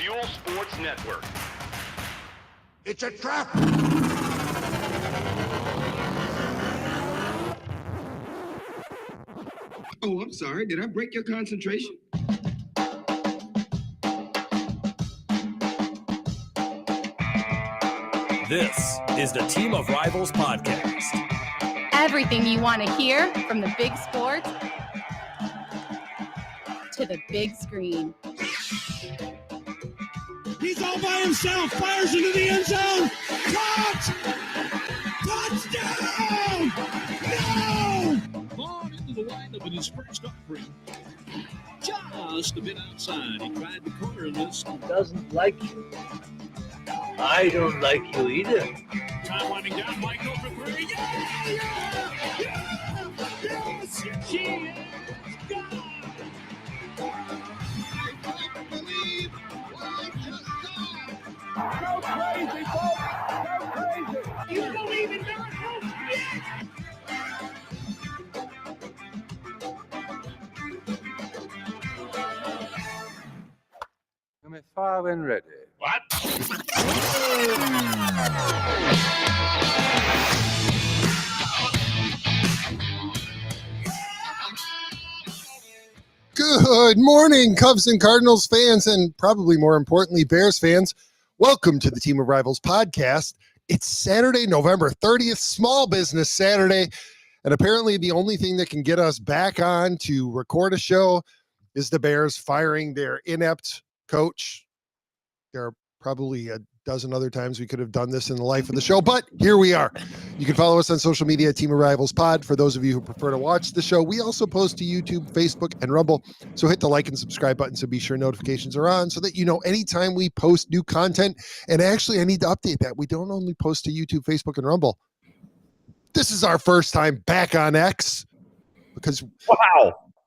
Fuel Sports Network. It's a trap! Oh, I'm sorry. Did I break your concentration? This is the Team of Rivals podcast. Everything you want to hear from the big sports to the big screen. He's all by himself, fires into the end zone. Caught! Touchdown! No! Vaughn into the windup in his first offering. Just a bit outside. He tried the corner and missed. He doesn't like you. I don't like you either. Time winding down, Mike over three. Yeah! Yes! She is gone! I can't believe what I just saw! Go crazy, folks! Go crazy! You believe in miracles? Yes! I'm far when ready. What? Good morning, Cubs and Cardinals fans, and probably more importantly, Bears fans. Welcome to the Team of Rivals podcast. It's Saturday, November 30th, Small Business Saturday, and apparently the only thing that can get us back on to record a show is the Bears firing their inept coach. There are probably a dozen other times we could have done this in the life of the show, but here we are. You can follow us on social media, Team of Rivals Pod. For those of you who prefer to watch the show, we also post to YouTube, Facebook, and Rumble. So hit the like and subscribe button so be sure notifications are on so that you know anytime we post new content. And actually, I need to update that. We don't only post to YouTube, Facebook, and Rumble. This is our first time back on X because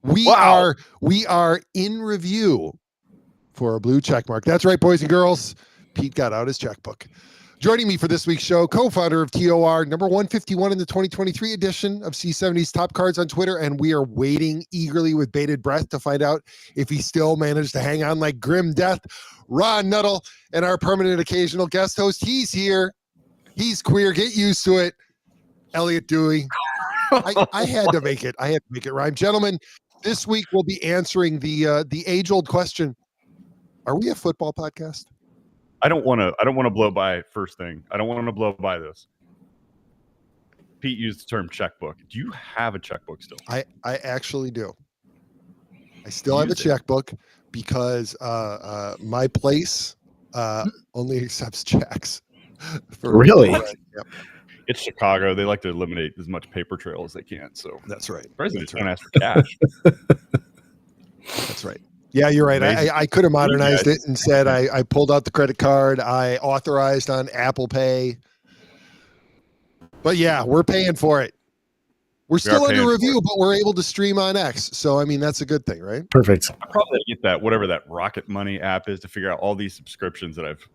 we are in review for a blue check mark. That's right, boys and girls. Pete got out his checkbook. Joining me for this week's show, co-founder of TOR, number 151 in the 2023 edition of C70's Top Cards on Twitter, and we are waiting eagerly with bated breath to find out if he still managed to hang on like grim death. Ron Nuttall, and our permanent occasional guest host, he's here. He's queer. Get used to it. Elliott Dewey. I had to make it. I had to make it rhyme. Gentlemen, this week we'll be answering the age-old question. Are we a football podcast? I don't want to blow by first thing. I don't want to blow by this. Pete used the term checkbook. Do you have a checkbook still? I actually do. I still have a checkbook because my place only accepts checks. Really? Yep. It's Chicago. They like to eliminate as much paper trail as they can. So that's right. President's going to ask for cash. That's right. Yeah, you're right. I could have modernized it and said I pulled out the credit card. I authorized on Apple Pay. But yeah, we're paying for it. We're still under review, but we're able to stream on X. So, I mean, that's a good thing, right? Perfect. I probably get that, whatever that Rocket Money app is, to figure out all these subscriptions that I've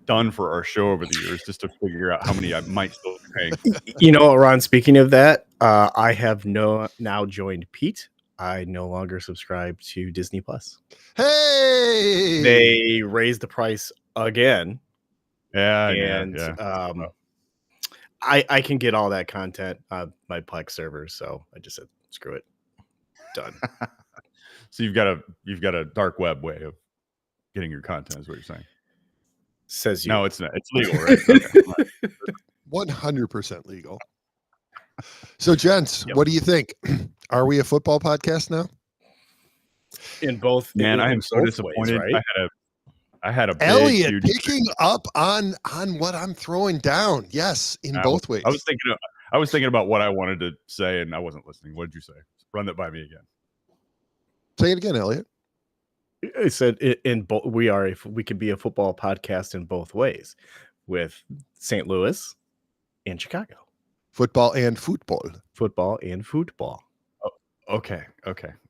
done for our show over the years, just to figure out how many I might still be paying. You know, Ron, speaking of that, I have now joined Pete. I no longer subscribe to Disney Plus. Hey, they raised the price again. Yeah, I can get all that content on my Plex server, so I just said screw it, done. So you've got a dark web way of getting your content, is what you're saying? Says you. No, it's not. It's legal, right? Okay. 100% legal. So, gents, What do you think? Are we a football podcast now? In both, man, I am so disappointed. Ways, right? I had a big, Elliott picking up on what I'm throwing down. Yes, in both ways. I was thinking about what I wanted to say, and I wasn't listening. What did you say? Run that by me again. Say it again, Elliott. I said in both. We could be a football podcast in both ways, with St. Louis and Chicago. Football and football. Football and football. Oh, okay.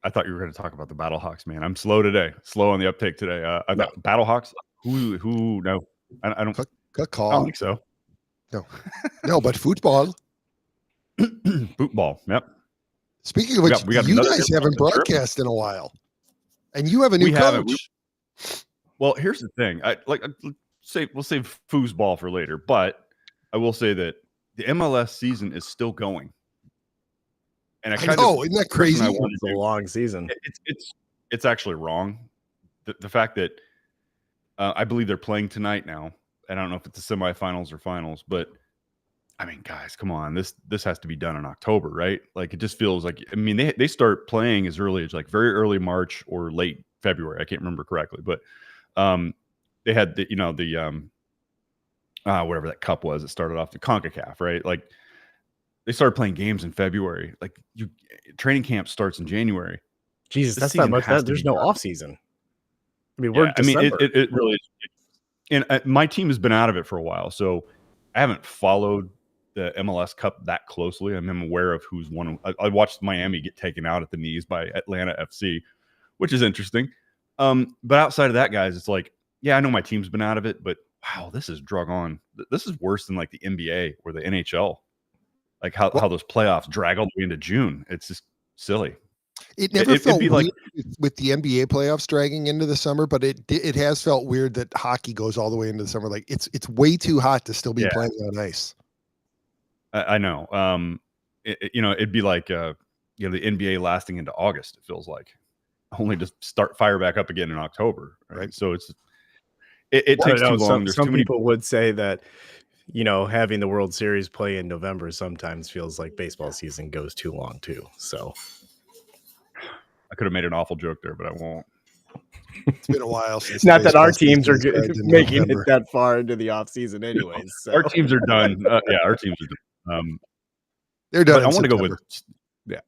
I thought you were going to talk about the Battlehawks, man. I'm slow today. Slow on the uptake today. Battlehawks? Who? No. I don't. Good call. I don't think so. No, but football. Football. Yep. Speaking of which, you guys haven't broadcast in a while. And you have a new coach. Well, here's the thing. We'll save foosball for later, but I will say that the MLS season is still going. And I know, isn't that crazy? It's a long season. It's actually wrong. The fact that I believe they're playing tonight now. And I don't know if it's the semifinals or finals, but I mean, guys, come on. This has to be done in October, right? Like, it just feels like, I mean, they start playing as early as like very early March or late February. I can't remember correctly, but they had whatever that cup was. It started off the CONCACAF, right? Like, they started playing games in February. Like, training camp starts in January. Jesus, that's not much. There's no off season. I mean, it really is. And my team has been out of it for a while, so I haven't followed the MLS Cup that closely. I'm aware of who's won. I watched Miami get taken out at the knees by Atlanta FC, which is interesting. But outside of that, guys, it's like, yeah, I know my team's been out of it, but wow, this is drug on. This is worse than like the NBA or the NHL. Like how those playoffs drag all the way into June. It's just silly. It never felt weird like with the NBA playoffs dragging into the summer, but it has felt weird that hockey goes all the way into the summer. Like it's way too hot to still be playing on ice. I know. It'd be like the NBA lasting into August. It feels like only to fire back up again in October. Right. So it takes too long. Some people would say that, having the World Series play in November sometimes feels like baseball season goes too long too. So I could have made an awful joke there, but I won't. It's been a while since. Not that our teams are making it that far into the off season, anyways. So. Our teams are done. Our teams are done. They're done. I want to go with. Yeah,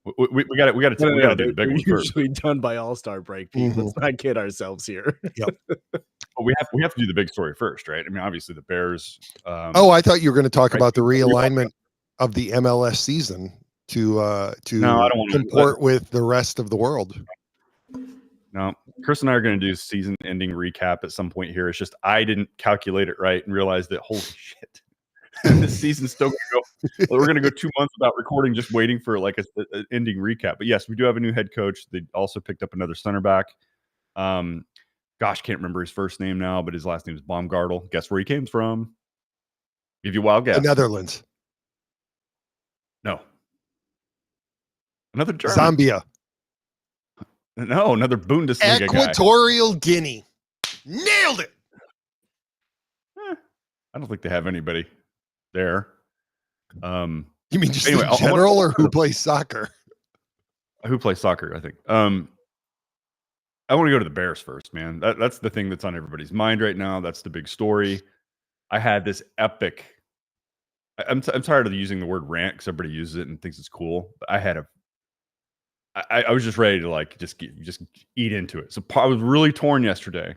we got to. We got to do the big one first. Usually done by All-Star break. People. Let's not kid ourselves here. Yep. But we have to do the big story first, right? I mean, obviously the Bears. I thought you were going to talk about the realignment of the MLS season to comport with the rest of the world. No, Chris and I are going to do season-ending recap at some point here. It's just I didn't calculate it right and realize that holy shit, this season's still going to go. Well, we're going to go 2 months without recording, just waiting for like an ending recap. But yes, we do have a new head coach. They also picked up another center back. Gosh, can't remember his first name now, but his last name is Baumgartel. Guess where he came from? Give you a wild guess. The Netherlands. No. Another German. Zambia. No, another Bundesliga Equatorial Guinea. Nailed it. I don't think they have anybody there. You mean just in general or who plays soccer? Who plays soccer, I think. I want to go to the Bears first, man. That's the thing that's on everybody's mind right now. That's the big story. I had this epic. I'm tired of using the word rant because everybody uses it and thinks it's cool. But I was just ready to like just eat into it. So I was really torn yesterday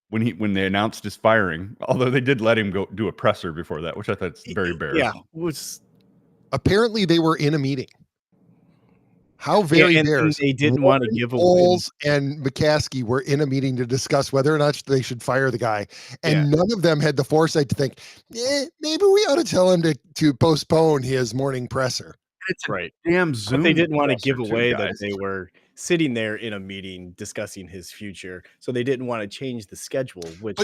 when they announced his firing. Although they did let him go do a presser before that, which I thought is very Bears. Yeah, apparently they were in a meeting. How very Bears. They didn't want to give away. Bowles and McCaskey were in a meeting to discuss whether or not they should fire the guy. And none of them had the foresight to think, maybe we ought to tell him to postpone his morning presser. It's right. Damn Zoom. But they didn't want to give away that they were sitting there in a meeting discussing his future. So they didn't want to change the schedule, which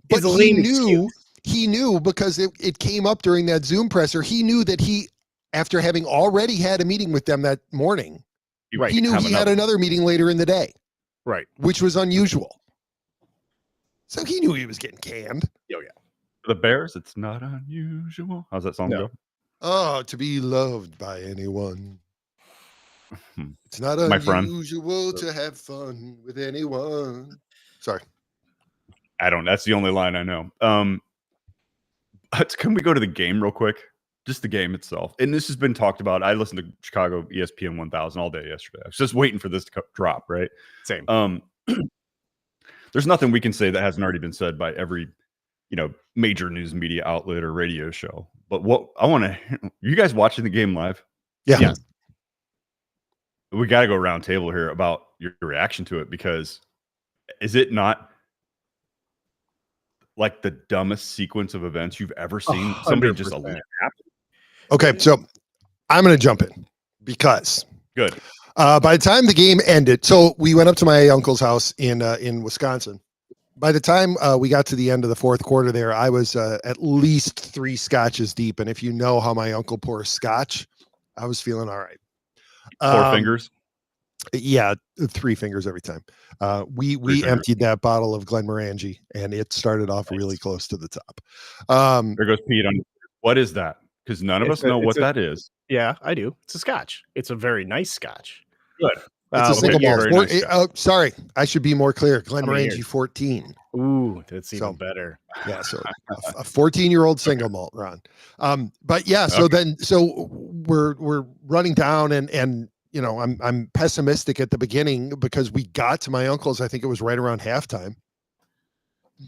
is a lame excuse. He knew because it came up during that Zoom presser. He knew that after having already had a meeting with them that morning, he knew he had another meeting later in the day. Right. Which was unusual. So he knew he was getting canned. Oh, yeah. The Bears, it's not unusual. How's that song go? Oh, to be loved by anyone. It's not unusual to have fun with anyone. Sorry. That's the only line I know. But can we go to the game real quick? Just the game itself. And this has been talked about. I listened to Chicago ESPN 1000 all day yesterday. I was just waiting for this to drop, right? Same. There's nothing we can say that hasn't already been said by every, major news media outlet or radio show. But what I want to, you guys watching the game live? Yeah. We got to go round table here about your reaction to it, because is it not like the dumbest sequence of events you've ever seen? 100%. Somebody just a Okay, so I'm going to jump in because good. By the time the game ended, so we went up to my uncle's house in Wisconsin. By the time we got to the end of the fourth quarter there, I was at least 3 scotches deep. And if you know how my uncle pours scotch, I was feeling all right. 4 fingers? Yeah, 3 fingers every time. We emptied that bottle of Glenmorangie, and it started off really close to the top. There goes Pete. What is that? Because none of us know what that is. Yeah, I do. It's a scotch. It's a very nice scotch. Good. It's a single malt. Nice sorry, I should be more clear. Glenmorangie 14. Ooh, that's even better. Yeah, so a 14-year-old single malt, Ron. But yeah, so we're running down, and you know, I'm pessimistic at the beginning because we got to my uncle's. I think it was right around halftime.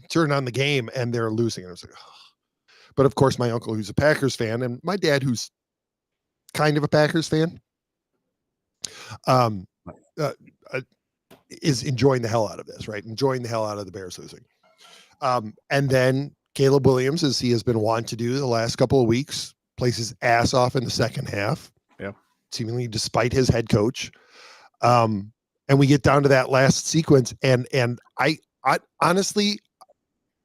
Turned on the game, and they're losing. And I was like, oh. But of course, my uncle, who's a Packers fan, and my dad, who's kind of a Packers fan, is enjoying the hell out of this, right? Enjoying the hell out of the Bears losing. And then Caleb Williams, as he has been wont to do the last couple of weeks, plays his ass off in the second half. Yeah. Seemingly despite his head coach. And we get down to that last sequence. And I honestly,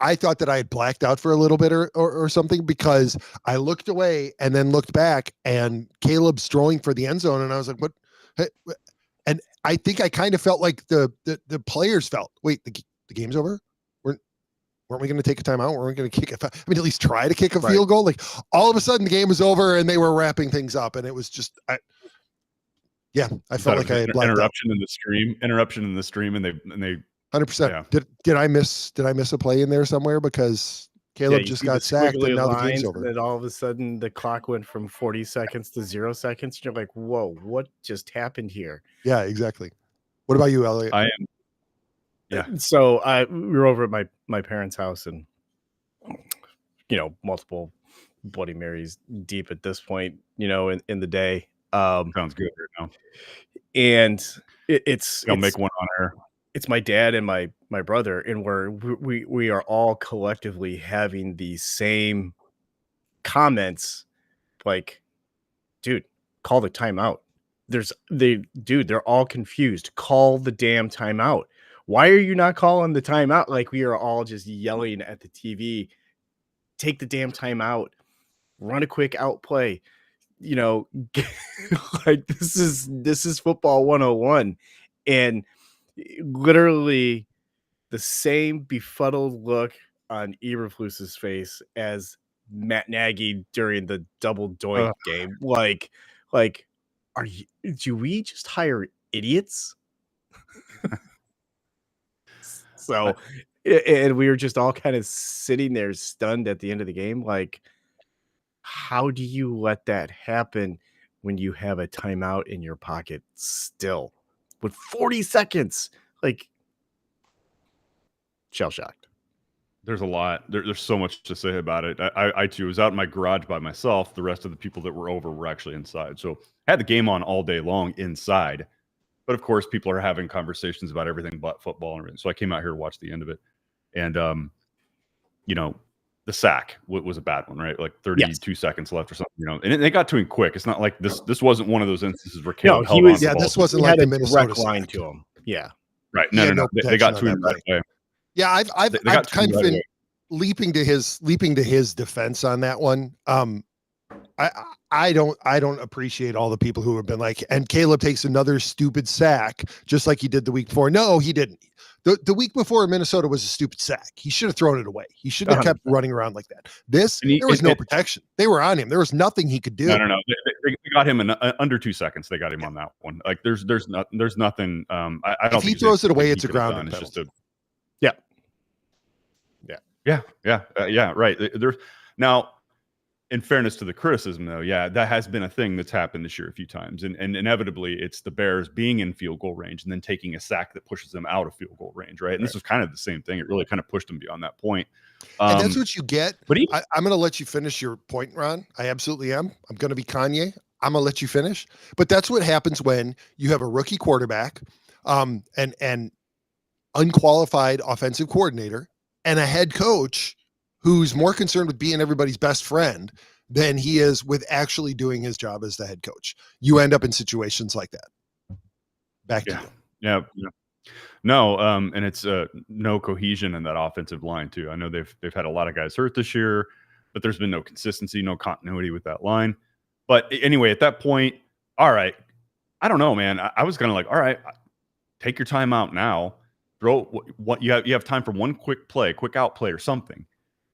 I thought that I had blacked out for a little bit or something, because I looked away and then looked back, and Caleb's throwing for the end zone. And I was like, what? And I think I kind of felt like the players felt, wait, the game's over? Weren't we going to take a timeout? Weren't we going to kick it? I mean, at least try to kick a field goal. Like, all of a sudden the game was over and they were wrapping things up. And it was just, I felt like I had blacked interruption in the stream. And they 100%. Yeah. Did I miss a play in there somewhere? Because Caleb just got sacked and now the game's over. And then all of a sudden the clock went from 40 seconds to 0 seconds. You're like, whoa, what just happened here? Yeah, exactly. What about you, Elliott? I am. Yeah. So we were over at my parents' house, and you know, multiple Bloody Marys deep at this point, you know, in the day. Sounds good right now. And it's make one on air. It's my dad and my brother, and we are all collectively having the same comments, like, dude, call the timeout. They're all confused. Call the damn timeout. Why are you not calling the timeout? Like, we are all just yelling at the TV. Take the damn timeout. Run a quick out play. You know, like, this is football 101. And literally the same befuddled look on Eberflus's face as Matt Nagy during the double doink game. Like, do we just hire idiots? So, and we were just all kind of sitting there stunned at the end of the game. Like, how do you let that happen when you have a timeout in your pocket still with 40 seconds? Like, shell shocked. There's a lot. There's so much to say about it. I too was out in my garage by myself. The rest of the people that were over were actually inside. So I had the game on all day long inside. But of course, people are having conversations about everything but football and everything. So I came out here to watch the end of it. And, you know, the sack was a bad one, right? Like 32 seconds left or something, you know. And they got to him quick. It's not like this wasn't one of those instances where Caleb held on to the ball. This wasn't like the Minnesota line to him. Yeah. Right. No. They got to him right away. Yeah, I've kind of been leaping to his defense on that one. I don't appreciate all the people who have been like, and Caleb takes another stupid sack just like he did the week before. No, he didn't. The week before in Minnesota was a stupid sack. He should have thrown it away. He shouldn't have kept running around like that. There was no protection. They were on him. There was nothing he could do. No. They got him in under 2 seconds. They got him on that one. Like there's nothing. I don't. If he throws it away, it's a grounding. It's just a. Yeah. Right. There's now. In fairness to the criticism, though, that has been a thing that's happened this year a few times. And inevitably, it's the Bears being in field goal range and then taking a sack that pushes them out of field goal range, right? And this was kind of the same thing. It really kind of pushed them beyond that point. And that's what you get. But I'm going to let you finish your point, Ron. I absolutely am. I'm going to be Kanye. I'm going to let you finish. But that's what happens when you have a rookie quarterback, and unqualified offensive coordinator and a head coach who's more concerned with being everybody's best friend than he is with actually doing his job as the head coach. You end up in situations like that. Back to you. Yeah. No, and it's no cohesion in that offensive line too. I know they've had a lot of guys hurt this year, but there's been no consistency, no continuity with that line. But anyway, at that point, all right, I don't know, man. I was kind of like, all right, take your time out now. Throw what you have time for one quick play, quick out play or something.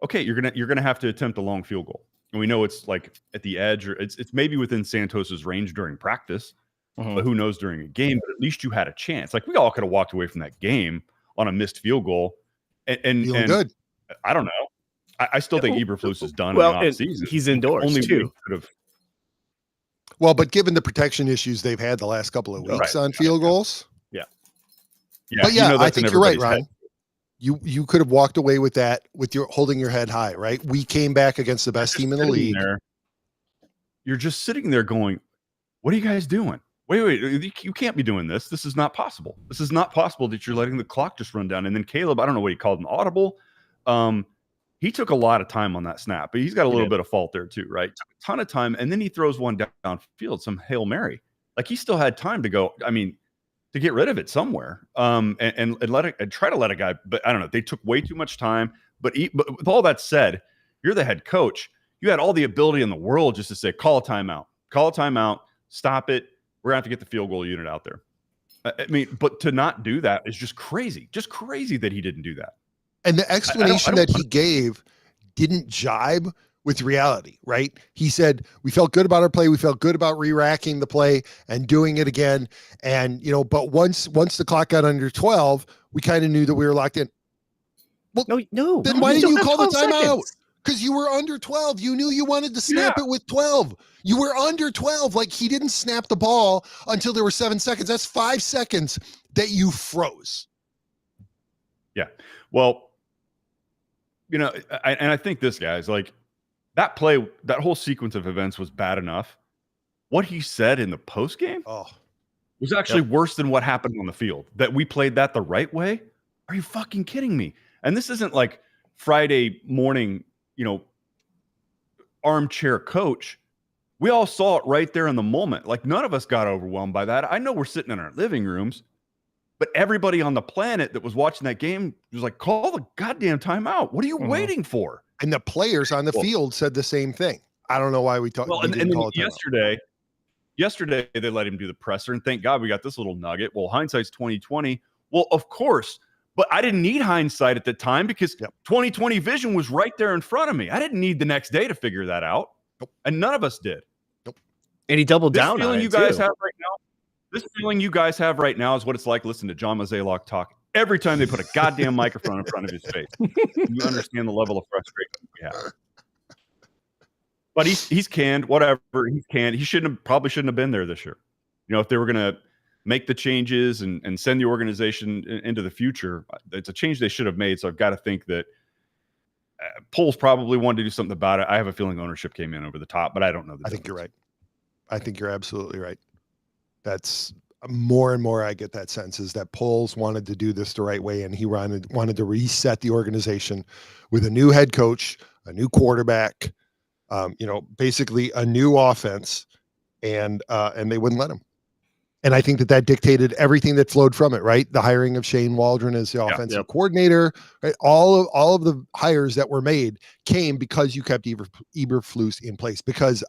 Okay, you're gonna have to attempt a long field goal, and we know it's like at the edge, or it's maybe within Santos's range during practice. But who knows during a game? But at least you had a chance. Like, we all could have walked away from that game on a missed field goal. And good. I don't know. I still think Eberflus is done Well, in the offseason. he's indoors too. Well, but given the protection issues they've had the last couple of weeks on field goals. Yeah. But you know, I think you're right, everybody's Ryan. You could have walked away with that with your holding your head high, right? We came back against the best team in the league. You're just sitting there going, what are you guys doing? Wait, you can't be doing this. This is not possible. This is not possible that you're letting the clock just run down. And then Caleb, I don't know what he called an audible. He took a lot of time on that snap, but he's got a little bit of fault there too, right? Took a ton of time, and then he throws one downfield, some Hail Mary. Like, he still had time to go, I mean, to get rid of it somewhere, and let it, and try to let a guy, but I don't know. They took way too much time. But with all that said, you're the head coach. You had all the ability in the world just to say, call a timeout, stop it. We're going to have to get the field goal unit out there. I mean, but to not do that is just crazy that he didn't do that. And the explanation that he gave didn't jibe with reality, right? He said, we felt good about our play. We felt good about re-racking the play and doing it again. And, but once the clock got under 12, we kind of knew that we were locked in. Well, no. Then why didn't you call the timeout? Because you were under 12. You knew you wanted to snap it with 12. You were under 12. Like, he didn't snap the ball until there were 7 seconds. That's 5 seconds that you froze. Yeah. Well, I think this guy's like, that play, that whole sequence of events was bad enough. What he said in the post game was actually worse than what happened on the field. That we played that the right way? Are you fucking kidding me? And this isn't like Friday morning, armchair coach. We all saw it right there in the moment. Like, none of us got overwhelmed by that. I know we're sitting in our living rooms, but everybody on the planet that was watching that game was like, call the goddamn timeout. What are you waiting for? And the players on the field said the same thing. I don't know why we talked. Well, and then yesterday they let him do the presser, and thank God we got this little nugget. Well, hindsight's 2020. Well, of course. But I didn't need hindsight at the time because 2020 vision was right there in front of me. I didn't need the next day to figure that out. And none of us did. And he doubled down on it, This feeling you guys have right now is what it's like listening to John Mozeliak talk every time they put a goddamn microphone in front of his face. You understand the level of frustration we have. But he's canned, whatever. He's canned. He probably shouldn't have been there this year. If they were going to make the changes and send the organization into the future, it's a change they should have made. So I've got to think that Poles probably wanted to do something about it. I have a feeling ownership came in over the top, but I don't know. I think you're right. I think you're absolutely right. That's more and more I get that sense is that Poles wanted to do this the right way, and he wanted to reset the organization with a new head coach, a new quarterback, basically a new offense, and they wouldn't let him. And I think that dictated everything that flowed from it, right? The hiring of Shane Waldron as the offensive coordinator, right? All of the hires that were made came because you kept Eberflus in place. Because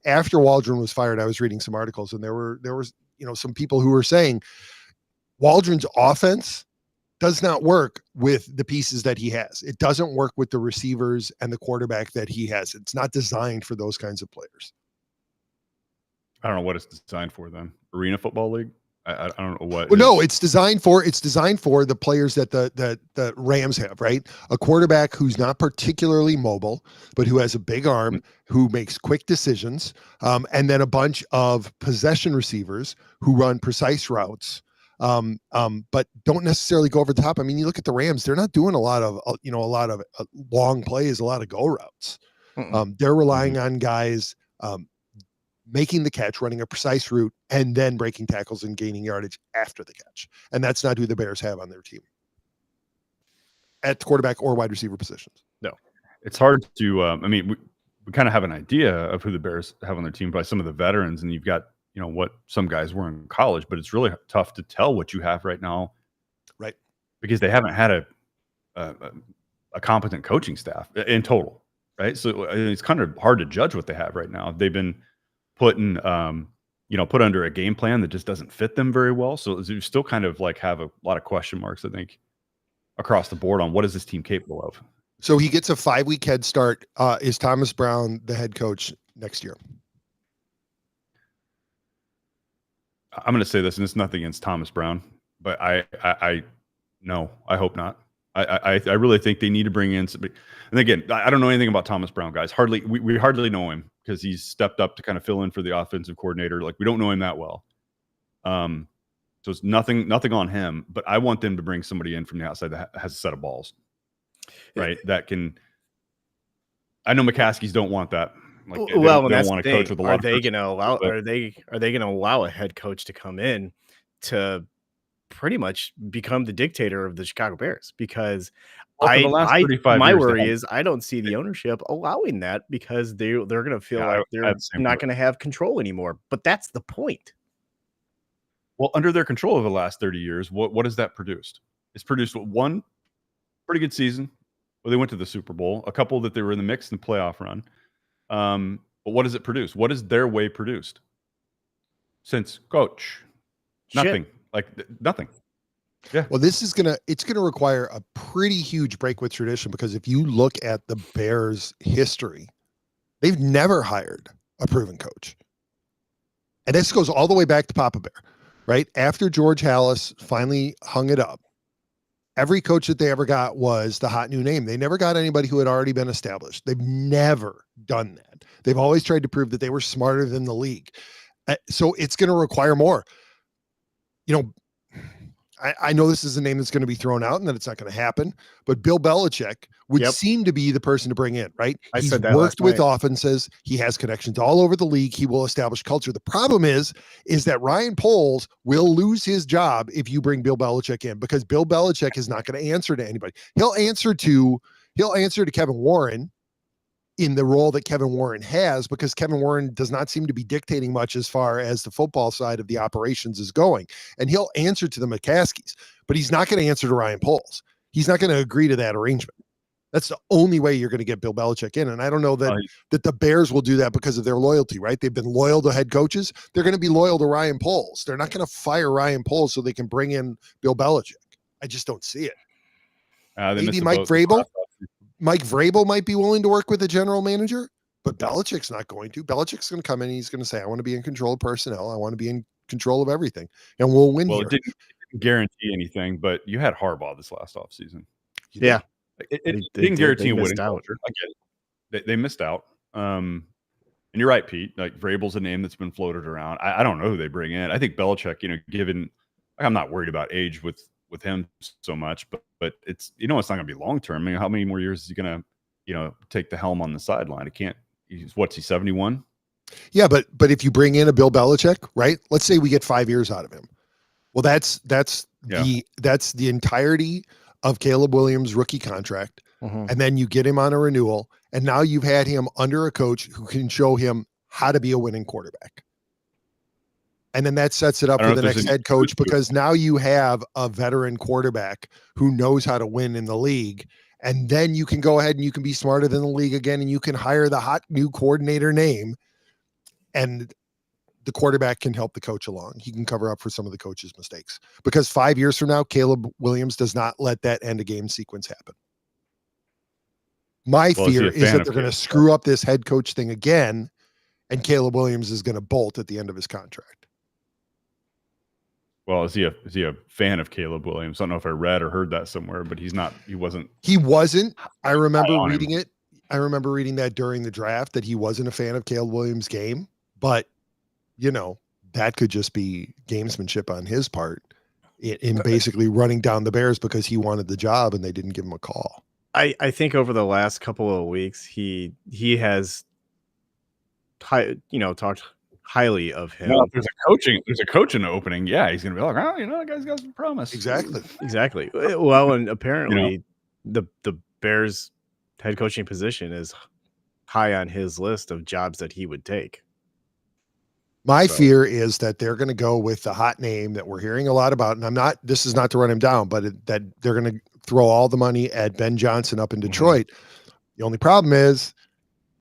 after Waldron was fired, I was reading some articles, and there was some people who were saying Waldron's offense does not work with the pieces that he has. It doesn't work with the receivers and the quarterback that he has. It's not designed for those kinds of players. I don't know what it's designed for then. Arena Football League? I don't know what. Well, no, it's designed for the players that the Rams have, right? A quarterback who's not particularly mobile, but who has a big arm, who makes quick decisions, and then a bunch of possession receivers who run precise routes, but don't necessarily go over the top. I mean, you look at the Rams; they're not doing a lot of long plays, a lot of go routes. They're relying on guys making the catch, running a precise route, and then breaking tackles and gaining yardage after the catch. And that's not who the Bears have on their team at the quarterback or wide receiver positions. No, it's hard to, we kind of have an idea of who the Bears have on their team by some of the veterans. And you've got, what some guys were in college, but it's really tough to tell what you have right now, right? Because they haven't had a competent coaching staff in total, right? So it's kind of hard to judge what they have right now. They've been put under a game plan that just doesn't fit them very well. So you still kind of like have a lot of question marks, I think, across the board on what is this team capable of. So he gets a 5-week head start. Is Thomas Brown the head coach next year? I'm going to say this, and it's nothing against Thomas Brown, but I no, I hope not. I really think they need to bring in somebody. And again, I don't know anything about Thomas Brown, guys. We hardly know him because he's stepped up to kind of fill in for the offensive coordinator. Like, we don't know him that well. So it's nothing on him, but I want them to bring somebody in from the outside that has a set of balls, right? That can. I know McCaskies don't want that. Like, they don't want to coach with a lot. Are they going to allow a head coach to come in to pretty much become the dictator of the Chicago Bears? Because my worry is I don't see the ownership allowing that, because they're going to feel like they're not going to have control anymore. But that's the point. Well, under their control over the last 30 years, what has that produced? It's produced one pretty good season where they went to the Super Bowl, a couple that they were in the mix in the playoff run. But what does it produce? What has their way produced since coach? Nothing. Nothing. Yeah. Well, it's gonna require a pretty huge break with tradition, because if you look at the Bears' history, they've never hired a proven coach. And this goes all the way back to Papa Bear, right? After George Halas finally hung it up, every coach that they ever got was the hot new name. They never got anybody who had already been established. They've never done that. They've always tried to prove that they were smarter than the league. So it's going to require more. I know this is a name that's going to be thrown out and that it's not going to happen, but Bill Belichick would seem to be the person to bring in, right? He's worked with offenses. He has connections all over the league. He will establish culture. The problem is that Ryan Poles will lose his job if you bring Bill Belichick in, because Bill Belichick is not going to answer to anybody. He'll answer to Kevin Warren in the role that Kevin Warren has, because Kevin Warren does not seem to be dictating much as far as the football side of the operations is going. And he'll answer to the McCaskies, but he's not going to answer to Ryan Poles. He's not going to agree to that arrangement. That's the only way you're going to get Bill Belichick in. And I don't know that the Bears will do that because of their loyalty, right? They've been loyal to head coaches. They're going to be loyal to Ryan Poles. They're not going to fire Ryan Poles so they can bring in Bill Belichick. I just don't see it. Maybe Mike Vrabel. Mike Vrabel might be willing to work with a general manager, but Belichick's not going to. Belichick's going to come in and he's going to say, I want to be in control of personnel. I want to be in control of everything, and we'll win here. It didn't guarantee anything, but you had Harbaugh this last offseason. Yeah. It didn't guarantee a winning culture. I get it. They missed out. And you're right, Pete. Like, Vrabel's a name that's been floated around. I don't know who they bring in. I think Belichick, given – I'm not worried about age with him so much, but it's it's not going to be long term. I mean, how many more years is he going to take the helm on the sideline? He's 71? Yeah, but if you bring in a Bill Belichick, right? Let's say we get 5 years out of him. Well, that's the entirety of Caleb Williams' rookie contract, and then you get him on a renewal, and now you've had him under a coach who can show him how to be a winning quarterback. And then that sets it up for the next head coach, because now you have a veteran quarterback who knows how to win in the league. And then you can go ahead and you can be smarter than the league again, and you can hire the hot new coordinator name, and the quarterback can help the coach along. He can cover up for some of the coach's mistakes, because 5 years from now, Caleb Williams does not let that end of game sequence happen. My fear is that they're going to screw up this head coach thing again, and Caleb Williams is going to bolt at the end of his contract. Well, is he a fan of Caleb Williams? I don't know if I read or heard that somewhere, but he wasn't. He wasn't. I remember reading it. I remember reading that during the draft, that he wasn't a fan of Caleb Williams' game, but that could just be gamesmanship on his part in basically running down the Bears because he wanted the job and they didn't give him a call. I think over the last couple of weeks, he has talked highly of him. No, if there's a coaching opening, yeah, he's gonna be like, that guy's got some promise. Exactly. Well, and apparently the Bears head coaching position is high on his list of jobs that he would take. My fear is that they're going to go with the hot name that we're hearing a lot about. And this is not to run him down, but that they're going to throw all the money at Ben Johnson up in Detroit. The only problem is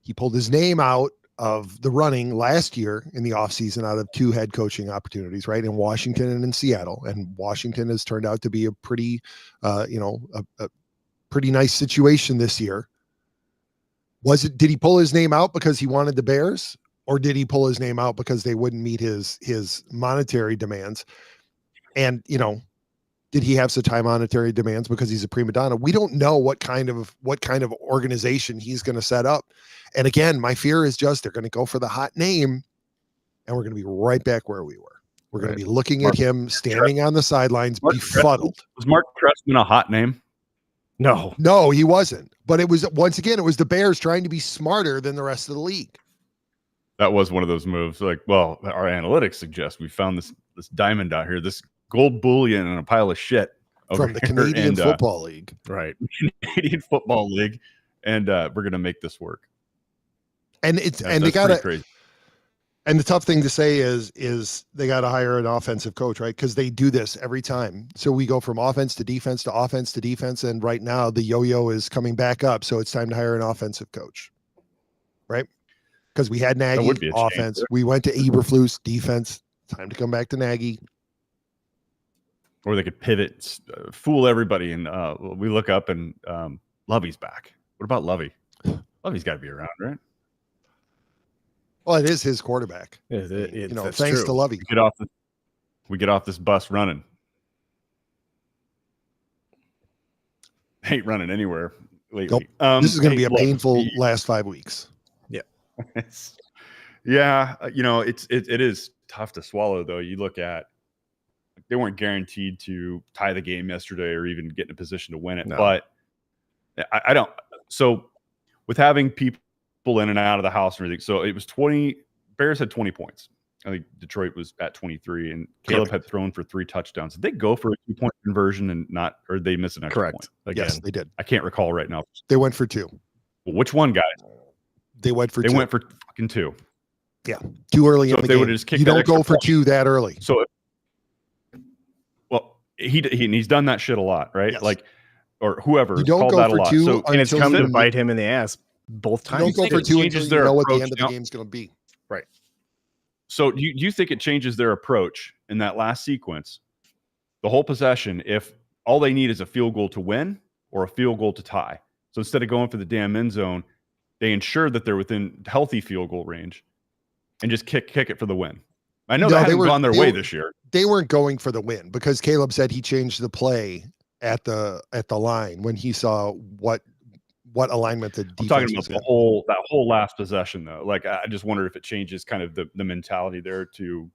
he pulled his name out of the running last year in the offseason out of 2 head coaching opportunities, right? In Washington and in Seattle. And Washington has turned out to be a pretty, a pretty nice situation this year. Did he pull his name out because he wanted the Bears? Or did he pull his name out because they wouldn't meet his monetary demands? And, did he have such high monetary demands because he's a prima donna? We don't know what kind of organization he's going to set up. And again, my fear is just they're going to go for the hot name, and we're going to be right back where we were. We're going to be looking at him standing on the sidelines, befuddled. Was Mark Trestman a hot name? No, he wasn't. But it was the Bears trying to be smarter than the rest of the league. That was one of those moves. Like, well, our analytics suggest we found this diamond out here, this gold bullion and a pile of shit from the Canadian Football League. Right. Canadian Football League. And we're going to make this work. And they got to, and the tough thing to say is they got to hire an offensive coach, right? Because they do this every time. So we go from offense to defense to offense to defense. And right now the yo-yo is coming back up. So it's time to hire an offensive coach, right? Because we had Nagy offense. We went to Eberflus defense. Time to come back to Nagy. Or they could pivot, fool everybody. And we look up and Lovey's back. What about Lovey? Lovey's got to be around, right? Well, it is his quarterback. Thanks true. To Lovey. We get off this bus running. Ain't running anywhere lately. Nope. This is going to be a painful last 5 weeks. Yeah. Yeah. It is tough to swallow, though. You look at, they weren't guaranteed to tie the game yesterday or even get in a position to win it. No. But I don't. So with having people in and out of the house and everything, so it was 20. Bears had 20 points. I think Detroit was at 23, and Caleb had thrown for 3 touchdowns. Did they go for a 2-point conversion and not, or did they miss an extra point? Again. Yes, they did. I can't recall right now. They went for 2. Well, which one, guys? They went for 2. They went for fucking 2. Yeah, too early in the game. Just you don't go for 2 that early. So, he's done that shit a lot, right? Yes. Like, or whoever. You don't go for 2, so, and it's come to bite him in the ass both times. You don't go for 2 until you know what the end of the game is going to be. Right. So do you think it changes their approach in that last sequence, the whole possession, if all they need is a field goal to win or a field goal to tie? So instead of going for the damn end zone, they ensure that they're within healthy field goal range and just kick it for the win. I know that hasn't gone their way this year. They weren't going for the win because Caleb said he changed the play at the line when he saw what alignment the defense. I'm talking about that whole last possession though. Like I just wonder if it changes kind of the mentality there to,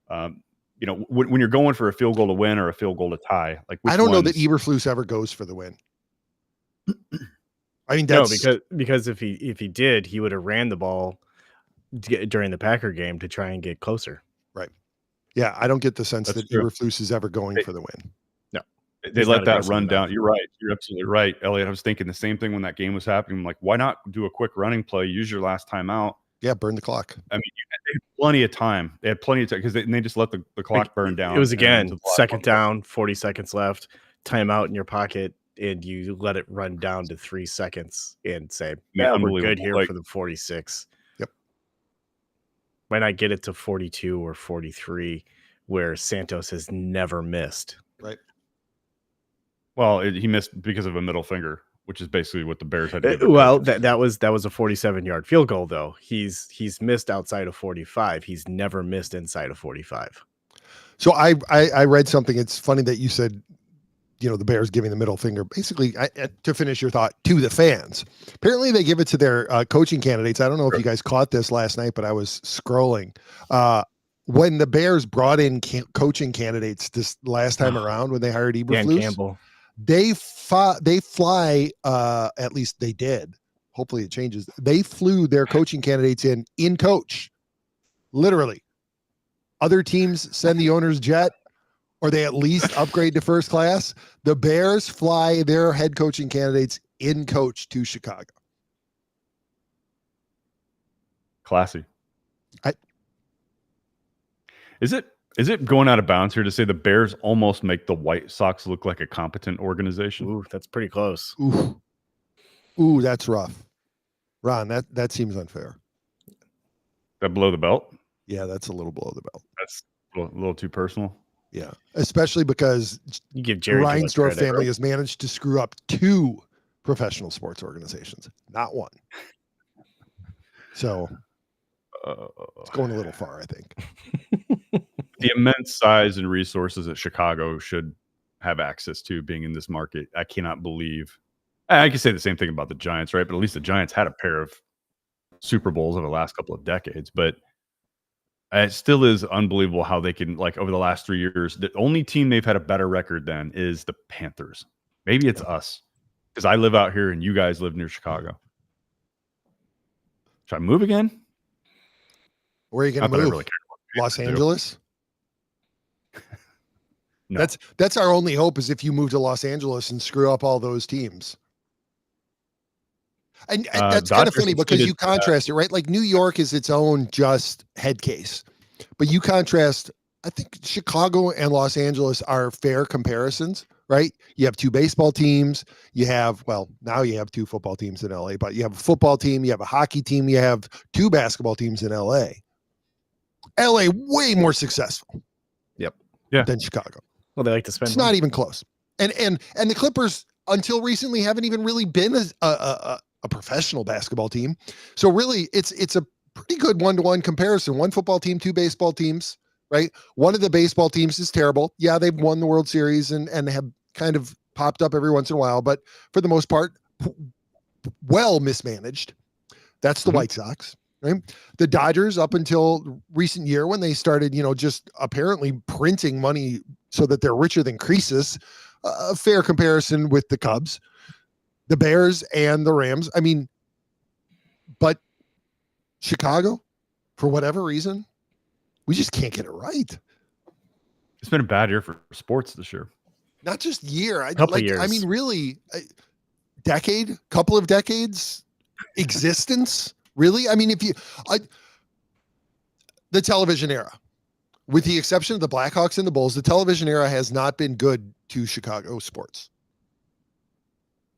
when you're going for a field goal to win or a field goal to tie. Like I don't know that Eberflus ever goes for the win. I mean, that's because if he did, he would have ran the ball during the Packer game to try and get closer. Right. Yeah, I don't get the sense that Eberflus is ever going for the win. No. They let that run down. You're right. You're absolutely right, Elliott. I was thinking the same thing when that game was happening. I'm like, why not do a quick running play? Use your last time out. Yeah, burn the clock. I mean, they had plenty of time. They had plenty of time because they just let the clock burn down. It was, again, second down, 40 seconds left, timeout in your pocket, and you let it run down to 3 seconds and say, we're good here for the 46. Yep. Might not get it to 42 or 43, where Santos has never missed. Right. Well, he missed because of a middle finger, which is basically what the Bears had to do. Well, that was a 47-yard field goal, though. He's missed outside of 45. He's never missed inside of 45. So I read something. It's funny that you said, the Bears giving the middle finger, basically, to finish your thought, to the fans. Apparently they give it to their coaching candidates. I don't know if you guys caught this last night, but I was scrolling. When the Bears brought in coaching candidates this last time around, when they hired Eberflus, Dan Campbell, they fly, at least they did. Hopefully it changes. They flew their coaching candidates in coach, literally. Other teams send the owner's jet, or they at least upgrade to first class. The Bears fly their head coaching candidates in coach to Chicago. Classy. Is it going out of bounds here to say the Bears almost make the White Sox look like a competent organization? Ooh, that's pretty close. Ooh, that's rough. Ron, that seems unfair. That below the belt? Yeah, that's a little below the belt. That's a little too personal. Yeah, especially because You give the Jerry Reinsdorf family has managed to screw up 2 professional sports organizations, not 1. So it's going a little far, I think. The immense size and resources that Chicago should have access to being in this market. I cannot believe. I can say the same thing about the Giants, right? But at least the Giants had a pair of Super Bowls over the last couple of decades. But it still is unbelievable how they can, like, over the last 3 years, the only team they've had a better record than is the Panthers. Maybe it's us, because I live out here and you guys live near Chicago. Should I move again? Where are you going to move? Really Los Angeles? No. That's our only hope, is if you move to Los Angeles and screw up all those teams. And that's kind of funny because you contrast it, right? Like New York is its own just head case, but you contrast, I think Chicago and Los Angeles are fair comparisons, right? You have 2 baseball teams. You have, well, now you have 2 football teams in LA, but you have a football team, you have a hockey team, you have 2 basketball teams in LA. LA way more successful. Yep. Yeah. Than Chicago. Well, they like to spend It's money. not even close. And the Clippers until recently haven't even really been a professional basketball team. So really it's a pretty good 1-to-1 comparison. 1 football team, 2 baseball teams, right? One of the baseball teams is terrible. Yeah, they've won the World Series and have kind of popped up every once in a while, but for the most part, well mismanaged. That's the White Sox, right? The Dodgers, up until recent year when they started, just apparently printing money so that they're richer than Croesus, a fair comparison with the Cubs. The Bears and the Rams. I mean, but Chicago, for whatever reason, we just can't get it right. It's been a bad year for sports this year. Not just year. Couple years. I mean, really, couple of decades, existence. Really? I mean, the television era, with the exception of the Blackhawks and the Bulls, the television era has not been good to Chicago sports.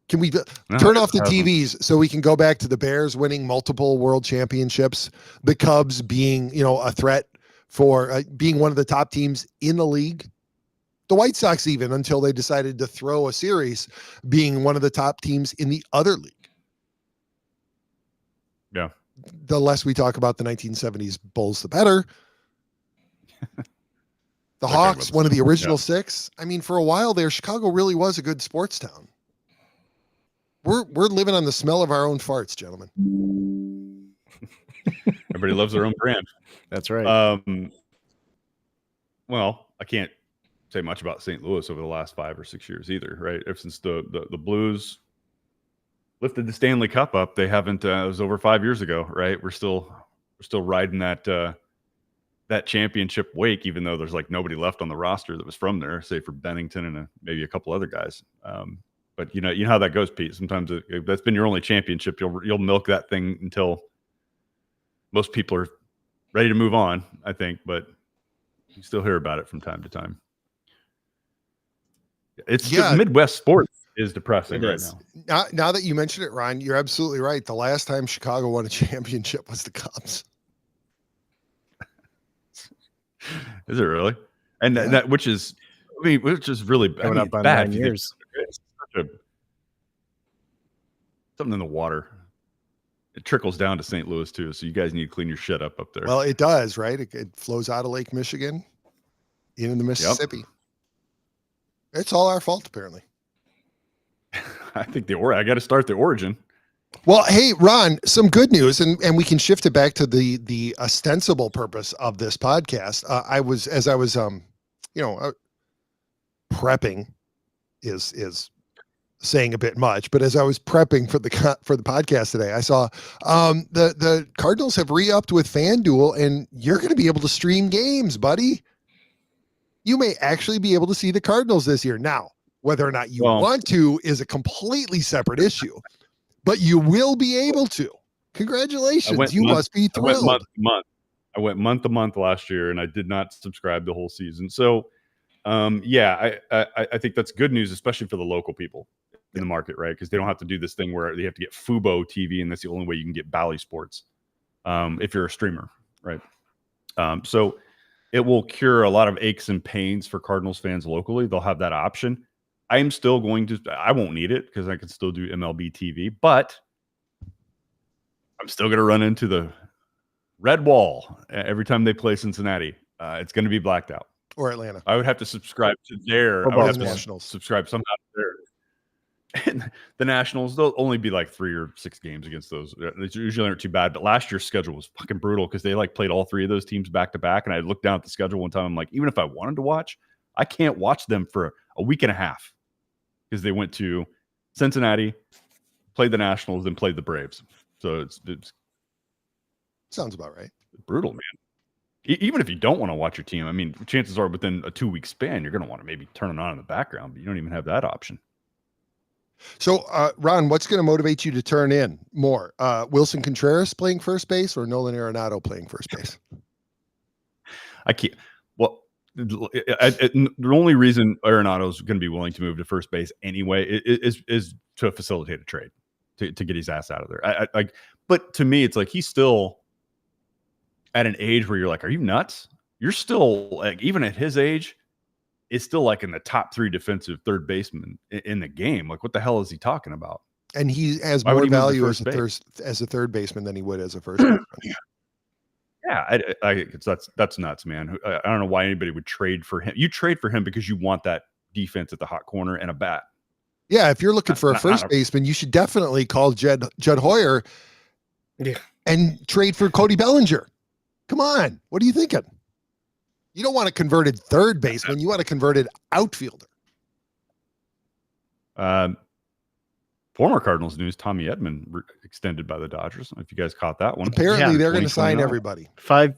Can we turn off the TVs so we can go back to the Bears winning multiple world championships, the Cubs being, a threat for being one of the top teams in the league, the White Sox even until they decided to throw a series, being one of the top teams in the other league. Yeah. The less we talk about the 1970s Bulls, the better. The Hawks, one of the original 6. I mean, for a while there, Chicago really was a good sports town. We're living on the smell of our own farts, gentlemen. Everybody loves their own brand. That's right. Well, I can't say much about St. Louis over the last 5 or 6 years either, right? Ever since the Blues lifted the Stanley Cup up, they haven't. It was over 5 years ago, right? We're still riding that championship wake, even though there's like nobody left on the roster that was from there, say for Bennington and maybe a couple other guys. But you know how that goes, Pete. Sometimes if that's been your only championship, you'll milk that thing until most people are ready to move on, I think. But you still hear about it from time to time. It's Midwest sports is depressing right now. Now that you mention it, Ryan, you're absolutely right. The last time Chicago won a championship was the Cubs. Is it really? And which is really coming up on bad 9 years. It's something in the water. It trickles down to St. Louis too, so you guys need to clean your shit up there. Well, it does, right? It flows out of Lake Michigan into the Mississippi. Yep. It's all our fault, apparently. I think I got to start the origin. Well, hey, Ron, some good news, and we can shift it back to the ostensible purpose of this podcast. As I was prepping is saying a bit much, but as I was prepping for the podcast today, I saw the Cardinals have re-upped with FanDuel, and you're going to be able to stream games, buddy. You may actually be able to see the Cardinals this year. Now, whether or not you want to is a completely separate issue, but you will be able to. Congratulations. You must be thrilled. I went month to month last year, and I did not subscribe the whole season. So, I think that's good news, especially for the local people in the market, right? Because they don't have to do this thing where they have to get Fubo TV, and that's the only way you can get Bally Sports if you're a streamer, right? So it will cure a lot of aches and pains for Cardinals fans locally. They'll have that option. I am still going to. I won't need it because I can still do MLB TV, but I'm still going to run into the red wall every time they play Cincinnati. It's going to be blacked out. Or Atlanta. I would have to subscribe to their. Or I would have Nationals. to subscribe somehow to theirs. And the Nationals, they'll only be like 3 or 6 games against those. They usually aren't too bad. But last year's schedule was fucking brutal because they like played all 3 of those teams back to back. And I looked down at the schedule one time. I'm like, even if I wanted to watch, I can't watch them for a week and a half because they went to Cincinnati, played the Nationals, then played the Braves. So it's sounds about right. Brutal, man. Even if you don't want to watch your team, I mean, chances are within a 2-week span, you're going to want to maybe turn it on in the background, but you don't even have that option. So, Ron, what's going to motivate you to turn in more? Wilson Contreras playing first base or Nolan Arenado playing first base? I can't. Well, the only reason Arenado is going to be willing to move to first base anyway is to facilitate a trade to get his ass out of there. But to me, it's like he's still at an age where you're like, are you nuts? You're still like, even at his age, is still like in the top 3 defensive third baseman in the game. Like, what the hell is he talking about? And he has more value as a third baseman than he would as a first baseman. Yeah, that's nuts, man. I don't know why anybody would trade for him. You trade for him because you want that defense at the hot corner and a bat. Yeah, if you're looking for a first baseman, you should definitely call Judd Hoyer and trade for Cody Bellinger. Come on. What are you thinking? You don't want a converted third baseman. You want a converted outfielder. Former Cardinals news, Tommy Edman extended by the Dodgers. I don't know if you guys caught that one. Apparently they're going to sign everybody. 5